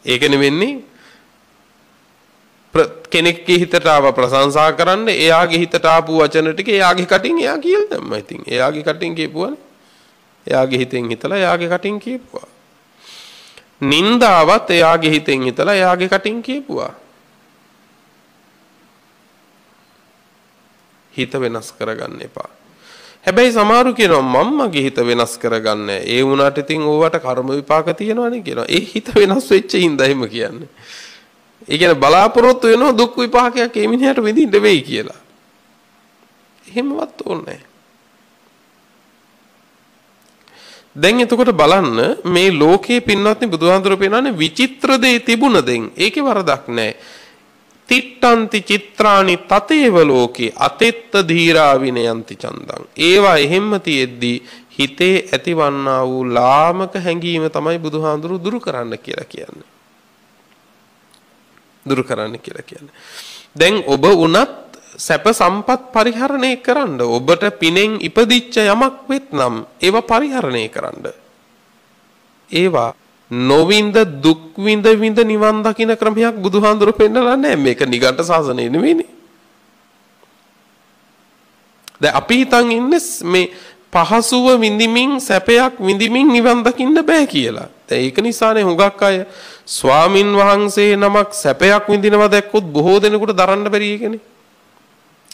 ඒකනේ වෙන්නේ. කෙනෙක්ගේ හිතට ආව ප්‍රශංසා කරන්න එයාගේ හිතට ආපු වචන ටික එයාගේ කටින් එයා කියලා දැම්මා. ඉතින් එයාගේ කටින් කියපුවානේ. එයාගේ හිතෙන් හිතලා එයාගේ කටින් කියපුවා. නින්දාවත් එයාගේ හිතෙන් හිතලා එයාගේ කටින් කියපුවා. හිත වෙනස් කරගන්න එපා. හැබැයි සමහරු කියනවා මම මගේ හිත වෙනස් කරගන්න. ඒ වුණාට ඉතින් ඕවට කර්ම විපාක තියෙනවනේ කියනවා. ඒ හිත වෙනස් වෙච්ච හින්දා එහෙම කියන්නේ. ඒ කියන්නේ බලාපොරොත්තු වෙනවා දුක් විපාකයක් ඒ මිනිහට විඳින්න වෙයි කියලා. එහෙමවත් ඕනේ නැහැ. දැන් එතකොට බලන්න මේ ලෝකයේ පින්වත්නි බුදුහාඳුර පෙන්නන්නේ විචිත්‍ර දේ තිබුණ දෙන් ඒකේ වරදක් නැහැ. තිට්ඨන්ති චිත්‍රානි තතේව ලෝකේ අතෙත්ත ධීරා විනයන්ති චන්දං. ඒවා එහෙම්ම තියෙද්දී හිතේ ඇතිවන්නා වූ ලාමක හැඟීම තමයි බුදුහාඳුරු දුරු කරන්න කියලා කියන්නේ. දුරු කරන්න කියලා කියන්නේ. දැන් ඔබ උනත් සැප සම්පත් පරිහරණය කරන්න. ඔබට පිනෙන් ඉපදිච්ච යමක් වෙත්නම් ඒවා පරිහරණය කරන්න. ඒවා නොවින්ද දුක් විඳ නිවන් දකින්න ක්‍රමයක් බුදුහාඳුර පෙන්නලා නැහැ. මේක නිගණ්ඨ ශාසනය නෙවෙයිනේ. දැන් අපි හිතන් ඉන්නේ මේ පහසුව විඳිමින් සැපයක් විඳිමින් නිවන් දකින්න බෑ කියලා. දැන් ඒක නිසානේ හුඟක් අය ස්වාමින් වහන්සේ නමක් සැපයක් විඳිනවා දැක්කොත් බොහෝ දෙනෙකුට දරන්න බැරි එකනේ.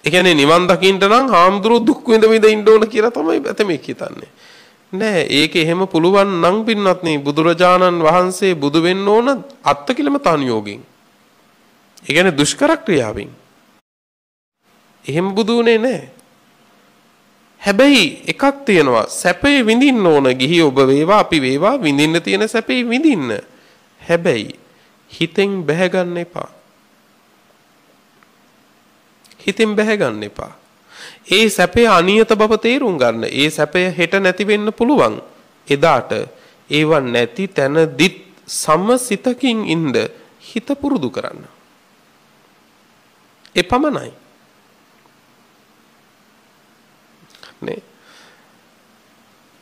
ඒ කියන්නේ නිවන් දකින්න නම් හාමුදුරුවෝ දුක් විඳ විඳ ඉන්න ඕන කියලා තමයි ඇතමෙක් හිතන්නේ. නෑ ඒක එහෙම පුළුවන් නම් පින්වත්නි බුදුරජාණන් වහන්සේ බුදු වෙන්න ඕන අත්තිකිලමතාන් යෝගින්. ඒ කියන්නේ දුෂ්කර ක්‍රියාවෙන්. එහෙම බුදු උනේ නෑ. හැබැයි එකක් තියෙනවා සැපේ විඳින්න ඕන ගිහි ඔබ වේවා අපි වේවා විඳින්න තියෙන සැපේ විඳින්න. හැබැයි හිතෙන් බැහැ ගන්න එපා. හිතෙන් බැහැ ගන්න එපා. ඒ සැපේ අනියත බව තේරුම් ගන්න. ඒ සැපය හෙට නැති වෙන්න පුළුවන්. එදාට ඒව නැති තැනදිත් සමසිතකින් ඉඳ හිත පුරුදු කරන්න. එපමණයි. නේ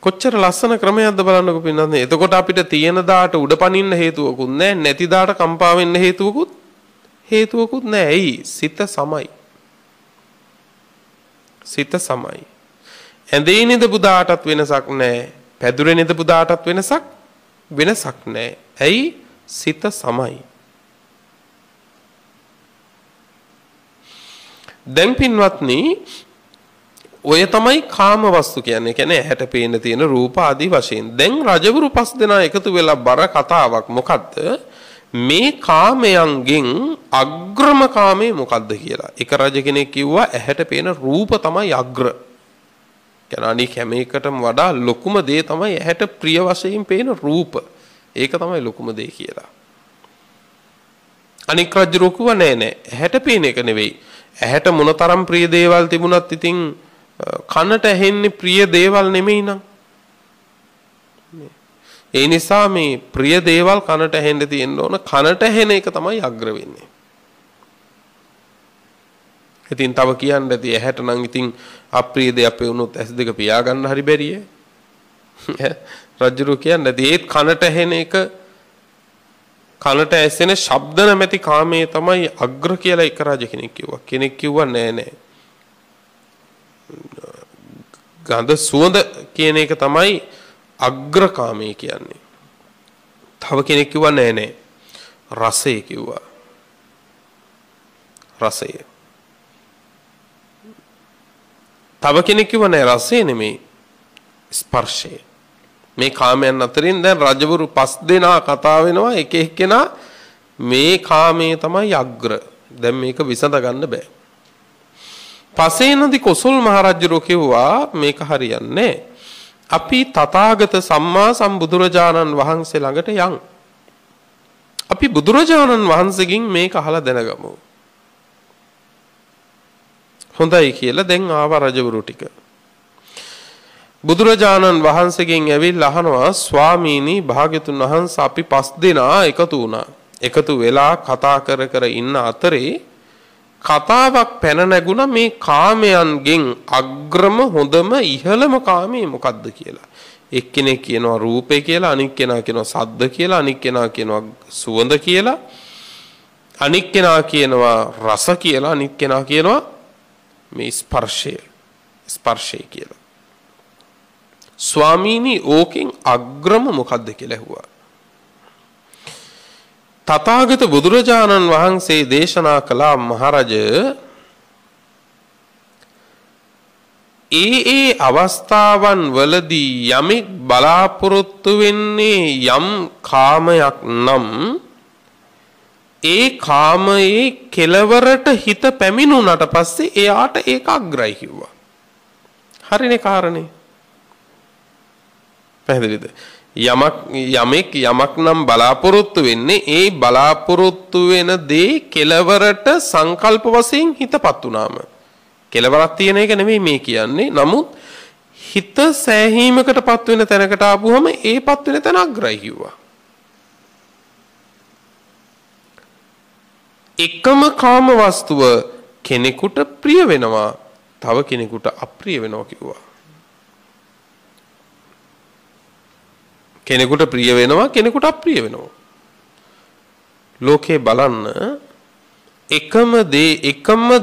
කොච්චර ලස්සන ක්‍රමයක්ද බලන්නකො පින්නන්නේ. එතකොට අපිට තියෙන දාට උඩ පනින්න හේතුවකුත් නැහැ. නැති දාට කම්පා වෙන්න හේතුවකුත් නැහැ. ඇයි? සිත සමයි. සිත සමයි. ඇඳේ නිදපු දාටත් වෙනසක් නැහැ. පැදුරේ නිදපු දාටත් වෙනසක් නැහැ. ඇයි? සිත සමයි. දැන් පින්වත්නි ඔය තමයි කාම වස්තු කියන්නේ. කියන්නේ ඇහැට පේන තියෙන රූප ආදී වශයෙන්. දැන් රජවරු 5 දෙනා එකතු වෙලා බර කතාවක් මොකද්ද? මේ කාමයන්ගෙන් අග්‍රම කාමේ මොකද්ද කියලා. එක රජ කෙනෙක් කිව්වා ඇහැට පේන රූප තමයි අග්‍ර. කියන්නේ අනික හැම එකටම වඩා ලොකුම දේ තමයි ඇහැට ප්‍රිය වශයෙන් පේන රූප. ඒක තමයි ලොකුම දේ කියලා. අනික රජු කිව්වා නෑ ඇහැට පේන එක නෙවෙයි. ඇහැට මොනතරම් ප්‍රිය දේවල් තිබුණත් ඉතින් කනට ඇහෙන්නේ ප්‍රිය දේවල් නෙමෙයි නං. ඒ නිසා මේ ප්‍රිය දේවල් කනට ඇහෙන්න තියෙන්න ඕන. කනට ඇහෙන එක තමයි අග්‍ර වෙන්නේ. ඉතින් තව කියන්න ඇති ඇහැට නම් ඉතින් අප්‍රිය දේ අපේ වුණොත් ඇස් දෙක පියා ගන්න හරි බැරියේ. රජුරු කියන්නේ ඒත් කනට ඇහෙන එක කනට ඇසෙන ශබ්ද නැමැති කාමයේ තමයි අග්‍ර කියලා එක රජ කෙනෙක් කිව්වා. කෙනෙක් කිව්වා නෑ ගඳ සුවඳ කියන එක තමයි අග්‍රකාමී කියන්නේ. තව කෙනෙක් කිව්වා නෑ රසය කිව්වා. රසය. තව කෙනෙක් කිව්වා නෑ රසය නෙමෙයි ස්පර්ශය. මේ කාමයන් අතරින් දැන් රජවරු 5 දෙනා කතා වෙනවා. එක එක්කෙනා මේ කාමයේ තමයි අග්‍ර. දැන් මේක විසඳ ගන්න බෑ. පසේනදි කොසල් මහරජුරෝ කිව්වා මේක හරියන්නේ. අපි තථාගත සම්මා සම්බුදුරජාණන් වහන්සේ ළඟට යන්. අපි බුදුරජාණන් වහන්සේගෙන් මේක අහලා දැනගමු. හොඳයි කියලා දැන් ආව රජවරු ටික. බුදුරජාණන් වහන්සේගෙන් ඇවිල්ලා අහනවා ස්වාමීනි භාග්‍යතුන් වහන්සේ අපි 5 දෙනා එකතු වුණා. එකතු වෙලා කතා කර ඉන්න අතරේ කතාවක් පැන නැගුණා මේ කාමයන්ගෙන් අග්‍රම හොඳම ඉහළම කාමයේ මොකද්ද කියලා. එක්කෙනෙක් කියනවා රූපේ කියලා, අනික් කෙනා කියනවා සද්ද කියලා, අනික් කෙනා කියනවා සුවඳ කියලා, අනික් කෙනා කියනවා රස කියලා, අනික් කෙනා කියනවා මේ ස්පර්ශය කියලා. ස්වාමීනි ඕකෙන් අග්‍රම මොකද්ද කියලා ඇහුවා. තථාගත බුදුරජාණන් වහන්සේ දේශනා කළා මහරජ ඒ අවස්ථාවන් වලදී යමෙක් බලාපොරොත්තු වෙන්නේ යම් කාමයක් නම් ඒ කාමයේ කෙලවරට හිත පැමිණුණට පස්සේ එයාට ඒක අග්‍රයි කිව්වා. හරිනේ කාරණේ. පැහැදිලිද? යමෙක් යමක් නම් බලාපොරොත්තු වෙන්නේ ඒ බලාපොරොත්තු වෙන දේ කෙලවරට සංකල්ප වශයෙන් හිතපත් වුණාම කෙලවරක් තියෙන එක නෙමෙයි මේ කියන්නේ. නමුත් හිත සෑහීමකටපත් වෙන තැනකට ආපුවම ඒපත් වෙන තැන අග්‍රයි කිව්වා. එකම කාම වස්තුව කෙනෙකුට ප්‍රිය වෙනවා, තව කෙනෙකුට අප්‍රිය වෙනවා කිව්වා. කෙනෙකුට ප්‍රිය වෙනවා, කෙනෙකුට අප්‍රිය වෙනවා. ලෝකේ බලන්න එකම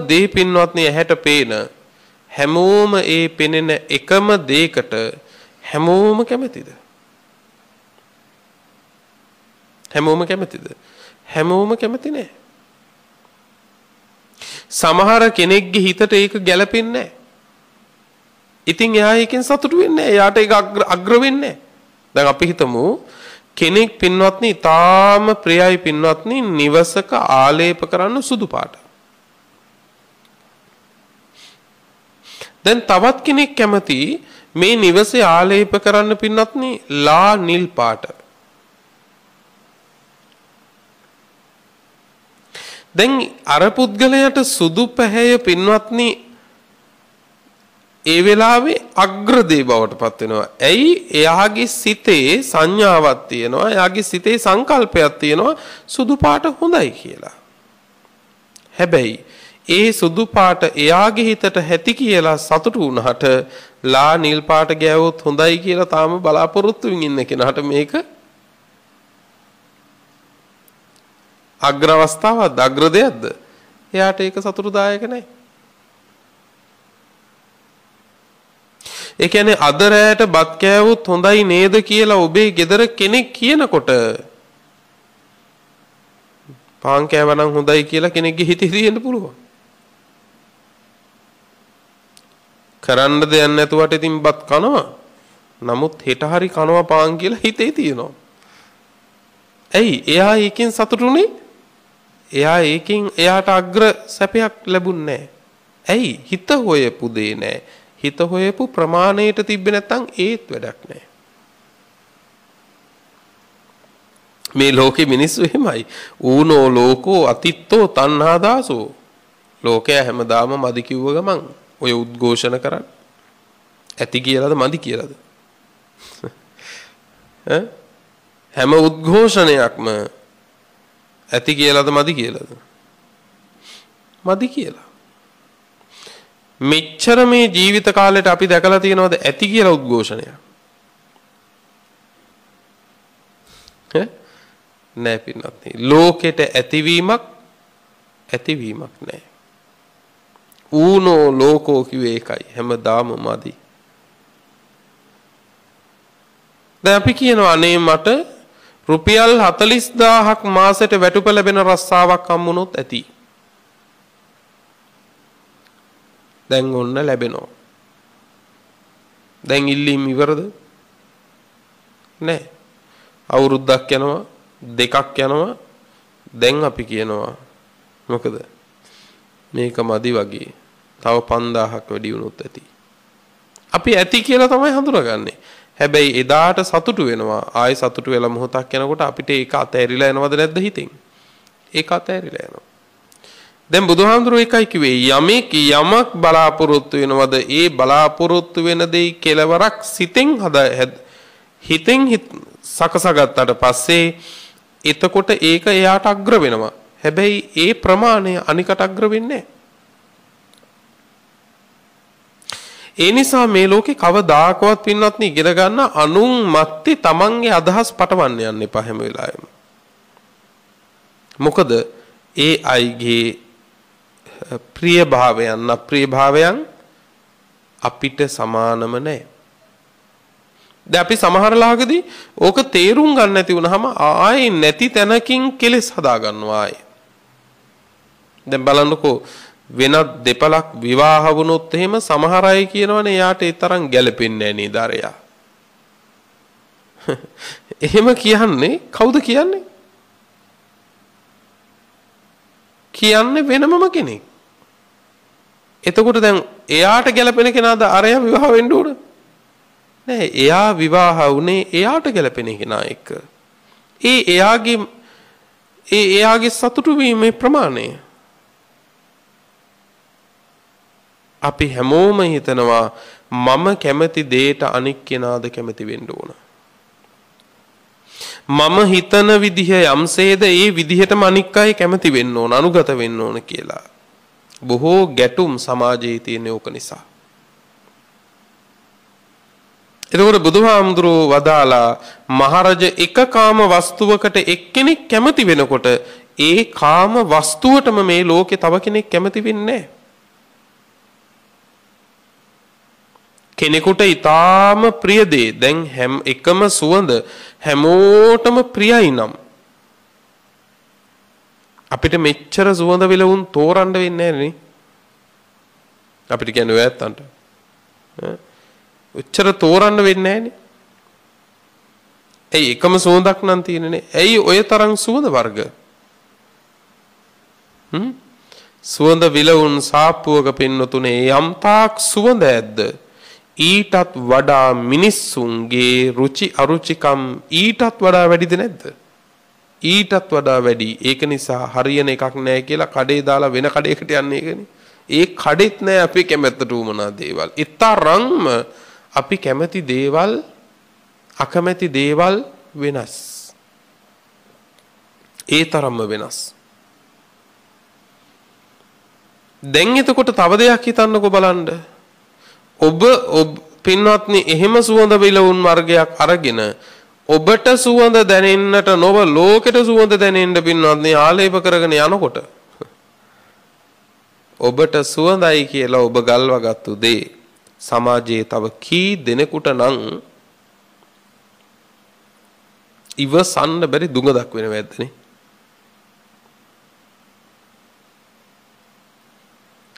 දේ පින්වත්නි ඇහැට පේන හැමෝම ඒ පෙනෙන එකම දෙයකට හැමෝම කැමතිද? හැමෝම කැමති නැහැ. සමහර කෙනෙක්ගේ හිතට ඒක ගැලපෙන්නේ නැහැ. ඉතින් එයා ඒකෙන් සතුටු වෙන්නේ නැහැ. එයාට ඒක අග්‍ර වෙන්නේ නැහැ. දැන් අපි හිතමු කෙනෙක් පින්වත්නි තාම ප්‍රියයි පින්වත්නි නිවසක ආලේප කරන්න සුදු පාට. දැන් තවත් කෙනෙක් කැමති මේ නිවසේ ආලේප කරන්න පින්වත්නි ලා නිල් පාට. දැන් අර පුද්ගලයාට සුදු පැහැය පින්වත්නි ඒ වෙලාවේ අග්‍රදේ බවට පත් වෙනවා. ඇයි? එයාගේ සිතේ සංඥාවක් තියෙනවා. එයාගේ සිතේ සංකල්පයක් තියෙනවා සුදු පාට හොඳයි කියලා. හැබැයි ඒ සුදු පාට එයාගේ හිතට ඇති කියලා සතුටු වුණාට ලා නිල් පාට ගෑවොත් හොඳයි කියලා තාම බලාපොරොත්තු වෙමින් ඉන්න කෙනාට මේක අග්‍ර අවස්ථාවක්ද අග්‍ර දෙයක්ද? එයාට ඒක සතුටුදායක නැහැ. ඒ කියන්නේ අද රැයට බත් කෑවොත් හොඳයි නේද කියලා ඔබේ ගෙදර කෙනෙක් කියනකොට පාන් කෑවනම් හොඳයි කියලා කෙනෙක්ගේ හිතේ තියෙන්න පුළුවන්. කරන්න දෙයක් නැතුවට ඉතින් බත් කනවා. නමුත් හෙට හරි කනවා පාන් කියලා හිතේ තියෙනවා. ඇයි? එයා ඒකෙන් සතුටුනේ? එයා ඒකෙන් එයාට අග්‍ර සැපයක් ලැබුණේ නැහැ. ඇයි? හිත හොයපු දේ නැහැ. හිත හොයපු ප්‍රමාණයට තිබ්බේ නැත්නම් ඒත් වැඩක් නැහැ. මේ ලෝකේ මිනිස්සු එහෙමයි. ඌනෝ ලෝකෝ අතිත්තෝ තණ්හා දාසෝ. ලෝකය හැමදාම මදි කිව්ව ගමන් ඔය උද්ඝෝෂණ කරන්නේ. ඇති කියලාද මදි කියලාද? හැම උද්ඝෝෂණයක්ම ඇති කියලාද මදි කියලාද? මදි කියලා. මෙච්චර මේ ජීවිත කාලෙට අපි දැකලා තියෙනවද ඇති කියලා උද්ඝෝෂණයක්? නෑ පින්නත්. ලෝකෙට ඇතිවීමක් නෑ. ඌනෝ ලෝකෝ කිව්වේ ඒකයි. හැමදාම මදි. දැන් අපි කියනවා අනේ මට රුපියල් 40000ක් මාසෙට වැටුප ලැබෙන රස්සාවක් හම්බුනොත් ඇති. දැන් ඔන්න ලැබෙනවා. දැන් ඉල්ලීම් ඉවරද? නෑ. අවුරුද්දක් යනවා, දෙකක් යනවා. දැන් අපි කියනවා මොකද? මේක මදි වගේ. තව 5000ක් වැඩි වුණොත් ඇති. අපි ඇති කියලා තමයි හඳුනගන්නේ. හැබැයි එදාට සතුටු වෙනවා. ආයෙ සතුටු වෙලා මොහොතක් යනකොට අපිට ඒක අතෑරිලා යනවද නැද්ද හිතෙන්? ඒක අතෑරිලා යනවා. දැන් බුදුහාමුදුරුවෝ එකයි කිව්වේ යමෙක් යමක් බලාපොරොත්තු වෙනවද ඒ බලාපොරොත්තු වෙන දෙයි කෙලවරක් හිතෙන් සකසගත්තට පස්සේ එතකොට ඒක එයාට අග්‍ර වෙනවා. හැබැයි ඒ ප්‍රමාණය අනිකට අග්‍ර වෙන්නේ නැහැ. ඒ නිසා මේ ලෝකේ කවදාකවත් පින්වත්නි ඉගෙන ගන්න අනුන් මැත්තේ තමන්ගේ අදහස් පටවන්න යන්න එපා හැම වෙලාවෙම. මොකද ඒ අයගේ ප්‍රිය භාවයන් අප්‍රිය භාවයන් අපිට සමානම නැහැ. දැන් අපි සමහර ලාගදී ඕක තේරුම් ගන්න නැති වුනහම ආයේ නැති තැනකින් කෙලස් හදා ගන්නවා ආයේ. දැන් බලන්නකෝ වෙනත් දෙපලක් විවාහ වුණොත් එහෙම සමහර අය කියනවනේ යාට ඒ තරම් ගැළපෙන්නේ නැහැ නේද අරයා. එහෙම කියන්නේ කවුද කියන්නේ? කියන්නේ වෙනමම කෙනෙක්. එතකොට දැන් එයාට ගැළපෙන කෙනාද අරයා විවාහ වෙන්න ඕන? නෑ, එයා විවාහ වුණේ එයාට ගැළපෙන කෙනා එක්ක. එයාගේ සතුටු වීමේ ප්‍රමාණය. අපි හැමෝම හිතනවා මම කැමති දෙයට අනික් කෙනාද කැමති වෙන්න ඕන. මම හිතන විදිහ යම්සේද ඒ විදිහටම අනික් අය කැමති වෙන්න ඕන, අනුගත වෙන්න ඕන කියලා. බොහෝ ගැටුම් සමාජයේ තියෙන ඕක නිසා. එතකොට බුදුහාමුදුරුවෝ වදාලා මහරජ එක කාම වස්තුවකට එක්කෙනෙක් කැමති වෙනකොට ඒ කාම වස්තුවටම මේ ලෝකේ තව කෙනෙක් කැමති වෙන්නේ නැහැ. කෙනෙකුට ඊටාම ප්‍රිය දේ දැන් එකම සුවඳ හැමෝටම ප්‍රියයි නම් අපිට මෙච්චර සුවඳ විලවුන් තෝරන්න වෙන්නේ නැහැ නේ. අපිට කියන්නේ ඔය ඇත්තන්ට. ඔච්චර තෝරන්න වෙන්නේ නැහැ නේ. ඇයි එකම සුවඳක් නම් තියෙන්නේ? ඇයි ඔය තරම් සුවඳ වර්ග? සුවඳ විලවුන් සාප්පුවක පින්නතුනේ යම් තාක් සුවඳ ඇද්ද ඊටත් වඩා මිනිස්සුන්ගේ රුචි අරුචිකම් ඊටත් වඩා වැඩිද නැද්ද? ඊටත් වඩා වැඩි. ඒක නිසා හරියන එකක් නැහැ කියලා කඩේ දාලා වෙන කඩේකට යන්නේ ඒකනේ. ඒ කඩෙත් නැහැ අපි කැමැත්තට උමනා දේවල්. ඊතරම්ම අපි කැමති දේවල් අකමැති දේවල් වෙනස්. ඒ තරම්ම වෙනස්. දැන් එතකොට තව දෙයක් හිතන්නකෝ බලන්න. ඔබ පින්වත්නි එහෙම සුවඳ විලවුන් වර්ගයක් අරගෙන ඔබට සුවඳ දැනෙන්නට නොව ලෝකෙට සුවඳ දැනෙන්න පින්වත්නි ආලේප කරගෙන යනකොට ඔබට සුවඳයි කියලා ඔබ ගල්වගත්තු දේ සමාජයේ තව කී දෙනෙකුට නම් ඉවසන්න බැරි දුඟදක් වෙනව ඇද්දනේ.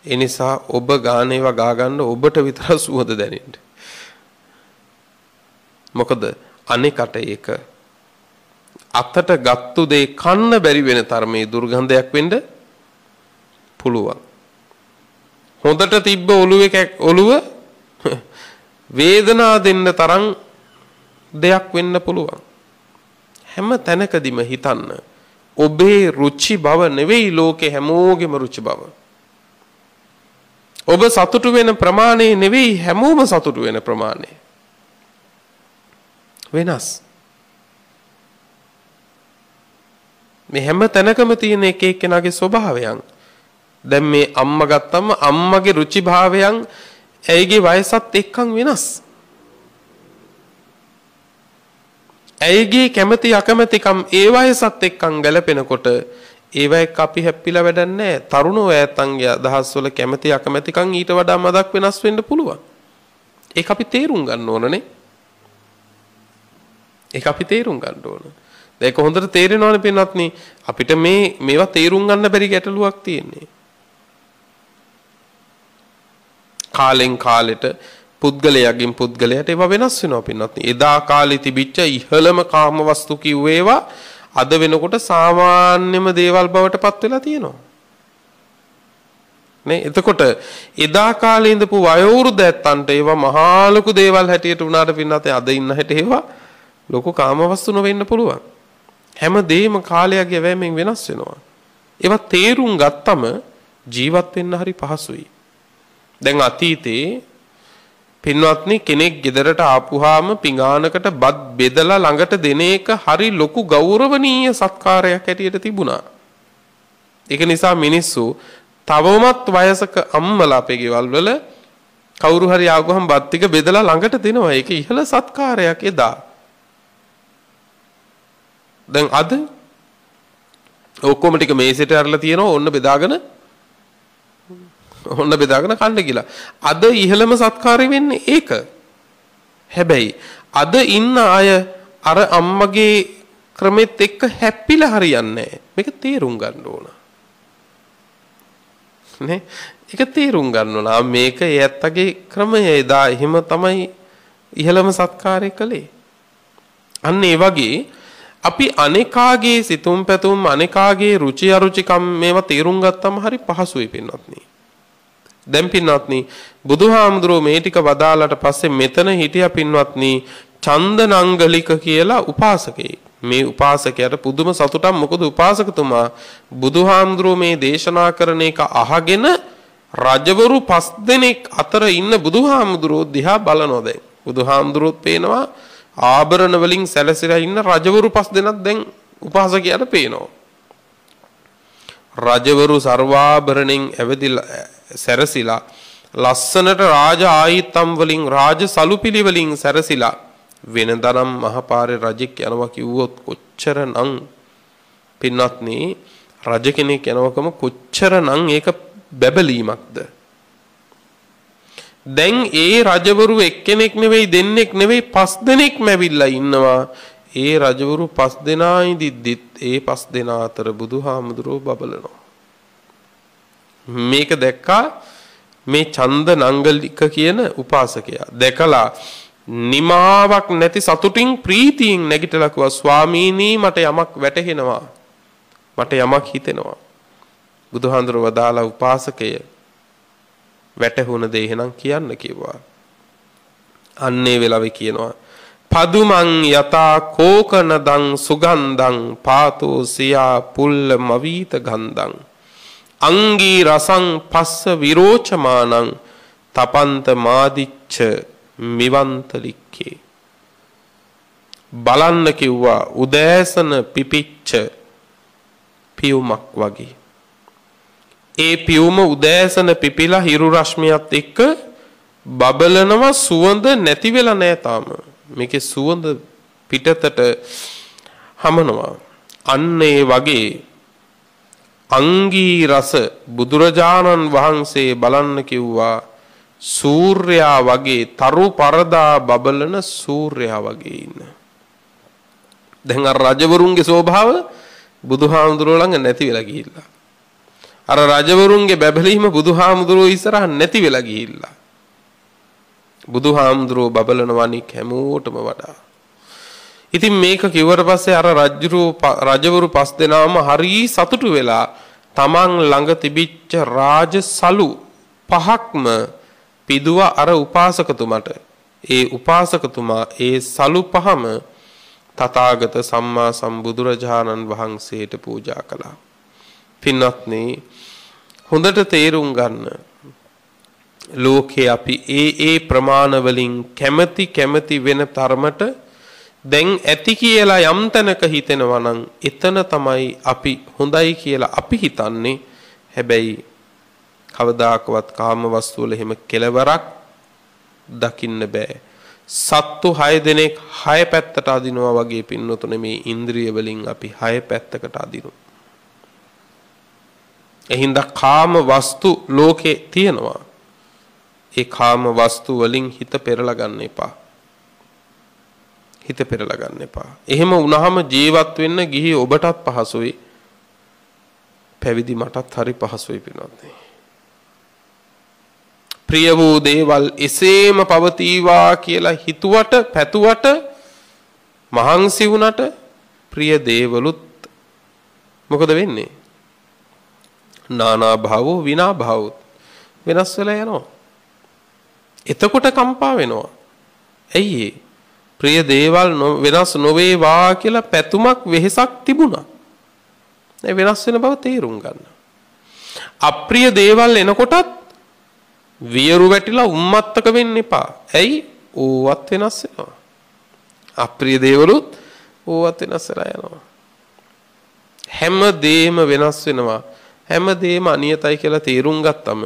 ඒ නිසා ඔබ ගානේව ගා ගන්න ඔබට විතර සුවඳ දැනෙන්න. මොකද අනිකට ඒක අතට ගත්තු දේ කන්න බැරි වෙන තරමේ දුර්ගන්ධයක් වෙන්න පුළුවන්. හොඳට තිබ්බ ඔළුව වේදනා දෙන්න තරම් දෙයක් වෙන්න පුළුවන්. හැම තැනකදීම හිතන්න ඔබේ රුචි බව නෙවෙයි ලෝකේ හැමෝගෙම රුචි බව. ඔබ සතුටු වෙන ප්‍රමාණය නෙවෙයි හැමෝම සතුටු වෙන ප්‍රමාණය. වෙනස්. මේ හැම තැනකම තියෙන එක එක්කෙනාගේ ස්වභාවයන්. දැන් මේ අම්මා ගත්තම අම්මගේ රුචි භාවයන් ඇයිගේ වයසත් එක්කන් වෙනස්. ඇයිගේ කැමැති අකමැතිකම් ඒ වයසත් එක්කන් ගැලපෙනකොට ඒව එක්ක අපි හැප්පිලා වැඩක් නැහැ. තරුණෝ ඈතන්ගේ අදහස් වල කැමැති අකමැතිකම් ඊට වඩා මදක් වෙනස් වෙන්න පුළුවන්. ඒක අපි තේරුම් ගන්න ඕනනේ. ඒක අපි තේරුම් ගන්න ඕන. ඒක හොඳට තේරෙනවනේ පින්වත්නි. අපිට මේවා තේරුම් ගන්න බැරි ගැටලුවක් තියෙන්නේ. කාලෙන් කාලෙට පුද්ගලයාගෙන් පුද්ගලයාට ඒවා වෙනස් වෙනවා පින්වත්නි. එදා කාලේ තිබිච්ච ඉහළම කාම වස්තු කිව්වේවා අද වෙනකොට සාමාන්‍යම දේවල් බවට පත් වෙලා තියෙනවා. නේ එතකොට එදා කාලේ ඉඳපු වයෝවෘද්ධ ඇත්තන්ට ඒවා මහා ලොකු දේවල් හැටියට උනාට පින්නත් අද ඉන්න හැට ඒවා ලොකු කාමවස්තු නොවෙන්න පුළුවන්. හැම දෙයක්ම කාලයක් යැවීමෙන් වෙනස් වෙනවා. ඒවා තේරුම් ගත්තම ජීවත් වෙන්න හරි පහසුයි. දැන් අතීතේ පින්වත්නි කෙනෙක් ගෙදරට ආපුහාම පිඟානකට බත් බෙදලා ළඟට දෙන එක හරි ලොකු ගෞරවනීය සත්කාරයක් හැටියට තිබුණා. ඒක නිසා මිනිස්සු තවමත් වයසක අම්මලා අපේ ගෙවල් වල කවුරු හරි ආවම බත් ටික බෙදලා ළඟට දෙනවා. ඒක ඉහළ සත්කාරයක් එදා. දැන් අද ඔක්කොම ටික මේසෙට අරලා තියෙනවා ඕන්න බෙදාගෙන කන්න කියලා. අද ඉහළම සත්කාරය වෙන්නේ ඒක. හැබැයි අද ඉන්න අය අර අම්මගේ ක්‍රමෙත් එක්ක හැප්පිලා හරියන්නේ නැහැ. මේක තේරුම් ගන්න ඕන. නේ? ඒක තේරුම් ගන්න ඕන. මේක ඇත්තගේ ක්‍රමය එදා එහෙම තමයි ඉහළම සත්කාරය කළේ. අන්න ඒ වගේ අපි අනේකාගේ සිතුම් පැතුම් අනේකාගේ රුචි අරුචිකම් මේවා තේරුම් ගත්තම හරි පහසුයි පින්වත්නි. දැන් පින්වත්නි බුදුහාමුදුරුවෝ මේ ටික වදාලාට පස්සේ මෙතන හිටියා පින්වත්නි චන්දනංගලික කියලා උපාසකයෙක්. මේ උපාසකයාට පුදුම සතුටක්. මොකද උපාසකතුමා බුදුහාමුදුරුවෝ මේ දේශනා කරන එක අහගෙන රජවරු 5 දෙනෙක් අතර ඉන්න බුදුහාමුදුරුවෝ දිහා බලනවා. දැන් බුදුහාමුදුරුවෝත් පේනවා ආභරණ වලින් සැලසිලා ඉන්න රජවරු 5 දෙනෙක් දැන් උපාසකයාට පේනවා. රජවරු සර්වාභරණෙන් ඇවදිලා සැරසිලා ලස්සනට රාජ ආයිත්තම් වලින් රාජ සලුපිලි වලින් සැරසිලා වෙනදනම් මහපාරේ රජෙක් යනවා කිව්වොත් කොච්චරනම් පින්වත්නි රජ කෙනෙක් යනවකම කොච්චරනම් ඒක බැබලීමක්ද. දැන් ඒ රජවරු එක්කෙනෙක් නෙවෙයි දෙන්නෙක් නෙවෙයි 5 දෙනෙක්ම ඇවිල්ලා ඉන්නවා. ඒ රජවරු 5 දෙනා ඉදිද්දිත් ඒ 5 දෙනා අතර බුදුහාමුදුරුවෝ බබලනවා. මේක දැක්කා මේ චන්ද නංගලික කියන උපාසකයා. දැකලා නිමාවක් නැති සතුටින් ප්‍රීතියෙන් නැගිටලා කිව්වා ස්වාමීනි මට යමක් වැටහෙනවා. මට යමක් හිතෙනවා. බුදුහාමුදුරුවෝ වදාලා උපාසකය වැටහුණ දේ එහෙනම් කියන්න කිව්වා. අන්නේ වෙලාවේ කියනවා පදුමං යතා කෝකනදං සුගන්ධං පාතෝ සියා පුල්ල මවීත ගන්ධං අංගී රසං පස්ස විරෝචමානං තපන්ත මාදිච්ච මිවන්තලික්කේ බලන්න කිව්වා උදෑසන පිපිච්ච පියුමක් වගේ. ඒ පියුම උදෑසන පිපිලා හිරු රශ්මියත් එක්ක බබලනවා සුවඳ නැති වෙලා නැහැ තාම. මේකේ සුවඳ පිටතට හමනවා. අන්න ඒ වගේ අංගී රස බුදුරජාණන් වහන්සේ බලන්න කිව්වා සූර්යයා වගේ තරු පරදා බබලන සූර්යයා වගේ ඉන්න. දැන් අර රජවරුන්ගේ ස්වභාව බුදුහාමුදුරුවෝ ළඟ නැති වෙලා ගිහිල්ලා. අර රජවරුන්ගේ බැබලීම බුදුහාමුදුරුවෝ ඉස්සරහ නැති වෙලා ගිහිල්ලා. බුදුහාමුදුරුවෝ බබලනවා අනික් හැමෝටම වඩා. ඉතින් මේක කිව්වට පස්සේ අර රජවරු 5 දෙනාම හරි සතුටු වෙලා තමන් ළඟ තිබිච්ච රාජසලු 5ක්ම පිදුවා අර උපාසකතුමට. ඒ උපාසකතුමා ඒ සලු 5ම තථාගත සම්මා සම්බුදුරජාණන් වහන්සේට පූජා කළා. පින්වත්නි හොඳට තේරුම් ගන්න ලෝකේ අපි ඒ ප්‍රමාණ වලින් කැමැති වෙන තරමට දැන් ඇති කියලා යම් තැනක හිතෙනවා නම් එතන තමයි අපි හොඳයි කියලා අපි හිතන්නේ. හැබැයි කවදාකවත් කාම වස්තු වල එහෙම කෙලවරක් දකින්න බෑ. සත්තු 6 දෙනෙක් 6 පැත්තට අදිනවා වගේ පින්නතුනේ මේ ඉන්ද්‍රිය වලින් අපි 6 පැත්තකට අදිනවා. එහින්දා කාම වස්තු ලෝකේ තියෙනවා. ඒ කාම වස්තු වලින් හිත පෙරලා ගන්න එපා. හිත පෙරලා ගන්න එපා. එහෙම වුණාම ජීවත් වෙන්න ගිහි ඔබටත් පහසුයි. පැවිදි මටත් හරි පහසුයි පින්වත්නි. ප්‍රිය වූ දේවල් එසේම පවතිවා කියලා හිතුවට පැතුවට මහන්සි වුණට ප්‍රිය දේවලුත් මොකද වෙන්නේ? නානා භාවෝ විනා භාවෝ වෙනස් වෙලා යනවා. එතකොට කම්පා වෙනවා. ඇයි ප්‍රිය දේවල් වෙනස් නොවේවා කියලා පැතුමක් වෙහෙසක් තිබුණා. ඒ වෙනස් වෙන බව තේරුම් ගන්න. අප්‍රිය දේවල් එනකොටත් වියරු වැටිලා උම්මත්තක වෙන්න එපා. ඇයි? ඕවත් වෙනස් වෙනවා. අප්‍රිය දේවලුත් ඕවත් වෙනස් වෙලා යනවා. හැම දෙයක්ම වෙනස් වෙනවා. හැම දෙයක්ම අනියතයි කියලා තේරුම් ගත්තම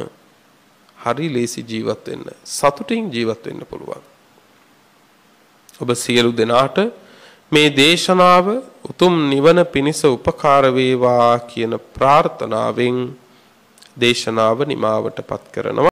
හරි ලේසි ජීවත් වෙන්න. සතුටින් ජීවත් වෙන්න පුළුවන්. ඔබ සියලු දෙනාට මේ දේශනාව උතුම් නිවන පිණිස උපකාර වේවා කියන ප්‍රාර්ථනාවෙන් දේශනාව නිමාවටපත් කරනවා.